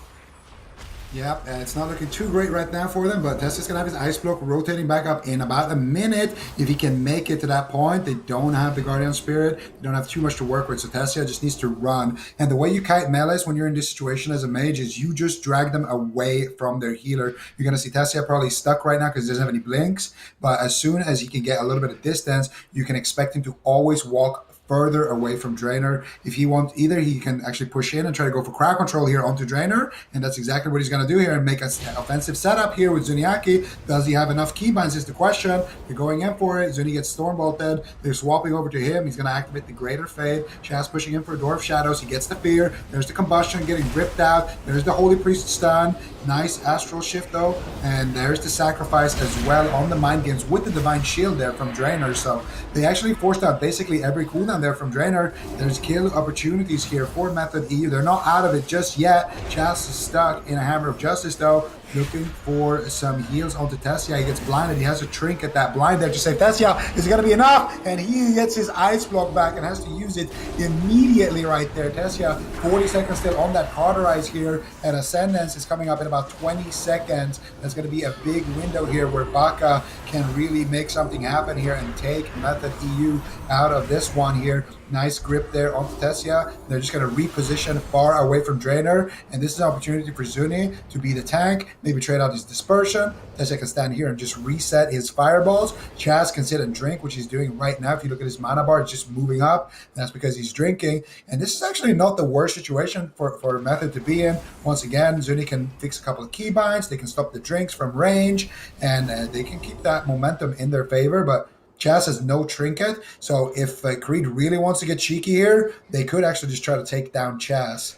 D: Yeah, it's not looking too great right now for them, but Tessia's going to have his Ice Block rotating back up in about a minute. If he can make it to that point, they don't have the Guardian Spirit. They don't have too much to work with, so Tessia just needs to run. And the way you kite melees when you're in this situation as a mage is you just drag them away from their healer. You're going to see Tessia probably stuck right now because he doesn't have any blinks, but as soon as he can get a little bit of distance, you can expect him to always walk further away from Drainer. If he wants, either he can actually push in and try to go for crowd control here onto Drainer, and that's exactly what he's going to do here and make an offensive setup here with Zuniaki. Does he have enough keybinds is the question. They're going in for it. Zuni gets storm bolted. They're swapping over to him. He's going to activate the Greater Fade. Chaz pushing in for a Door of Shadows. He gets the Fear. There's the Combustion getting ripped out. There's the Holy Priest stun. Nice Astral Shift though, and there's the Sacrifice as well on the Mind Games with the Divine Shield there from Drainer. So they actually forced out basically every cooldown there from Drainer. There's kill opportunities here for Method EU. They're not out of it just yet. Chaz is stuck in a Hammer of Justice though, looking for some heals onto Tessia. He gets blinded. He has a trinket that blind there to save Tessia. Is it going to be enough? And he gets his Ice Block back and has to use it immediately right there. Tessia, 40 seconds still on that Cauterize here, and Ascendance is coming up in about 20 seconds. That's going to be a big window here where Baka can really make something happen here and take Method EU out of this one here. Nice grip there onto Tessia. They're just going to reposition far away from Drainer, and this is an opportunity for Zuni to be the tank, maybe trade out his Dispersion. Tessia can stand here and just reset his fireballs. Chaz can sit and drink, which he's doing right now. If you look at his mana bar, it's just moving up. That's because he's drinking, and this is actually not the worst situation for Method to be in. Once again, Zuni can fix a couple of keybinds. They can stop the drinks from range, and they can keep that momentum in their favor, but Chaz has no trinket, so if Creed really wants to get cheeky here, they could actually just try to take down Chaz.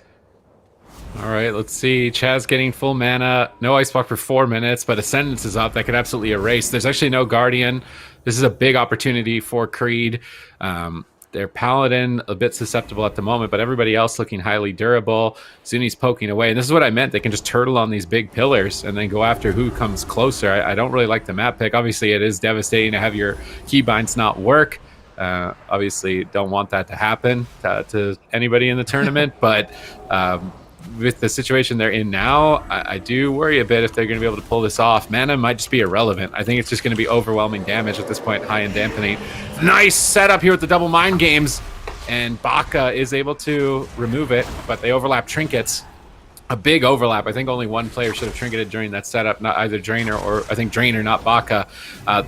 C: All right, let's see. Chaz getting full mana. No Ice Block for 4 minutes, but Ascendance is up. That could absolutely erase. There's actually no Guardian. This is a big opportunity for Creed. Their Paladin a bit susceptible at the moment, but everybody else looking highly durable. Zuni's poking away. And this is what I meant. They can just turtle on these big pillars and then go after who comes closer. I don't really like the map pick. Obviously, it is devastating to have your keybinds not work. Obviously, don't want that to happen to anybody in the tournament, but with the situation they're in now, I do worry a bit if they're going to be able to pull this off. Mana might just be irrelevant. I think it's just going to be overwhelming damage at this point, high in dampening. Nice setup here with the double mind games, and Baka is able to remove it, but they overlap trinkets. A big overlap. I think only one player should have trinketed during that setup, not either Drainer or I think Drainer, not Baka.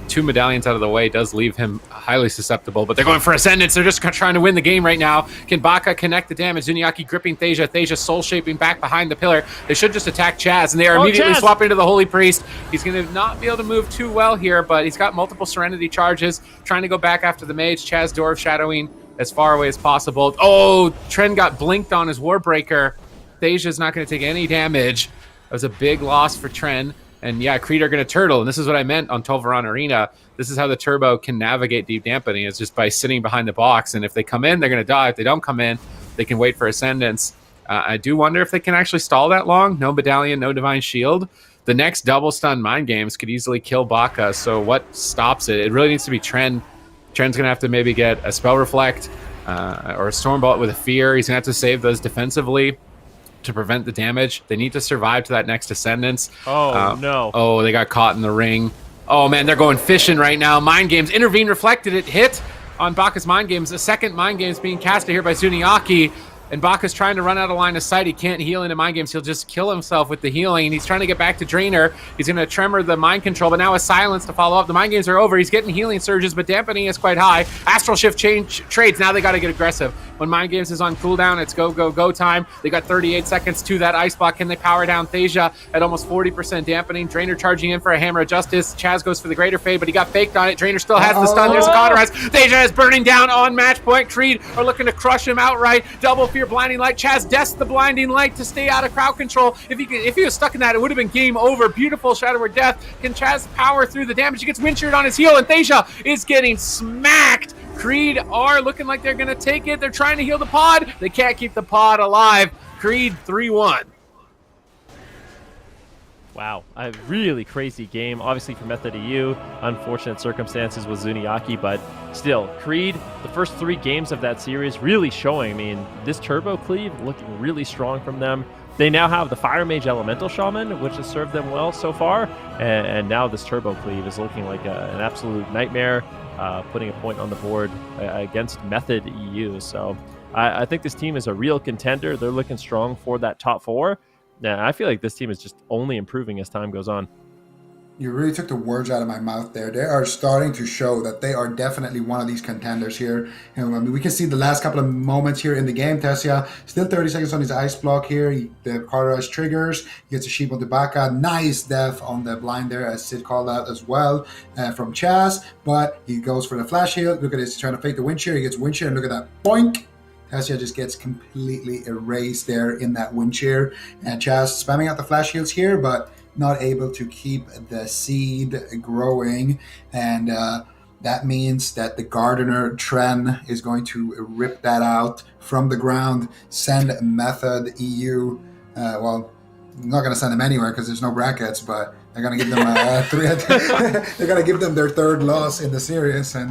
C: 2 medallions out of the way does leave him highly susceptible, but they're going for Ascendance. They're just trying to win the game right now. Can Baka connect the damage? Zuniaki gripping Thasia. Thasia soul shaping back behind the pillar. They should just attack Chaz, and they are immediately swapping to the Holy Priest. He's going to not be able to move too well here, but he's got multiple Serenity charges, trying to go back after the mage. Chaz Dwarf shadowing as far away as possible. Oh, Tren got blinked on his Warbreaker. Thasia's not going to take any damage. That was a big loss for Tren. And yeah, Creed are going to turtle. And this is what I meant on Tolvaron Arena. This is how the Turbo can navigate deep dampening. It's just by sitting behind the box. And if they come in, they're going to die. If they don't come in, they can wait for Ascendance. I do wonder if they can actually stall that long. No Medallion, no Divine Shield. The next double stun Mind Games could easily kill Baka. So what stops it? It really needs to be Tren. Tren's going to have to maybe get a Spell Reflect or a Stormbolt with a Fear. He's going to have to save those defensively to prevent the damage. They need to survive to that next Ascendance.
A: Oh, no.
C: Oh, they got caught in the ring. Oh, man, they're going fishing right now. Mind Games. Intervene reflected it. Hit on Baka's Mind Games. A second Mind Games being casted here by Zuniaki. And Baka's trying to run out of line of sight. He can't heal into Mind Games. He'll just kill himself with the healing. He's trying to get back to Drainer. He's going to tremor the Mind Control, but now a Silence to follow up. The Mind Games are over. He's getting healing surges, but dampening is quite high. Astral Shift trades. Now they got to get aggressive. When Mind Games is on cooldown, it's go, go, go time. They got 38 seconds to that Ice Block. Can they power down Thasia at almost 40% dampening? Drainer charging in for a Hammer of Justice. Chaz goes for the Greater Fade, but he got faked on it. Drainer still has the stun. There's a Cauterize. Thasia is burning down on match point. Creed are looking to crush him outright. Double Fear Blinding Light. Chaz deaths the Blinding Light to stay out of crowd control. If he was stuck in that, it would have been game over. Beautiful Shadow Word Death. Can Chaz power through the damage? He gets wind sheared on his heel, and Thasia is getting smacked. Creed are looking like they're going to take it. They're trying to heal the pod. They can't keep the pod alive. Creed 3-1.
A: Wow, a really crazy game. Obviously for Method EU, unfortunate circumstances with Zuniaki, but still, Creed, the first 3 games of that series really showing. I mean, this Turbo Cleave looking really strong from them. They now have the Fire Mage Elemental Shaman, which has served them well so far, and now this Turbo Cleave is looking like an absolute nightmare, putting a point on the board against Method EU. So I think this team is a real contender. They're looking strong for that top 4. Yeah, I feel like this team is just only improving as time goes on.
D: You really took the words out of my mouth there. They are starting to show that they are definitely one of these contenders here. I mean, we can see the last couple of moments here in the game. Tessia still 30 seconds on his Ice Block here. The Cauterize triggers. He gets a Sheep on the Baka. Nice death on the blind there, as Sid called out as well from Chaz. But he goes for the Flash Heal. Look at this. He's trying to fake the Wind Shear. He gets Wind Shear, and look at that. Boink! Tessia just gets completely erased there in that Wind Shear. And Chaz spamming out the Flash Heals here, but not able to keep the seed growing. And that means that the Gardener Tren is going to rip that out from the ground, send Method EU. Well, I'm not going to send them anywhere because there's no brackets, but they're going to give them they're going to give them their 3rd loss in the series. And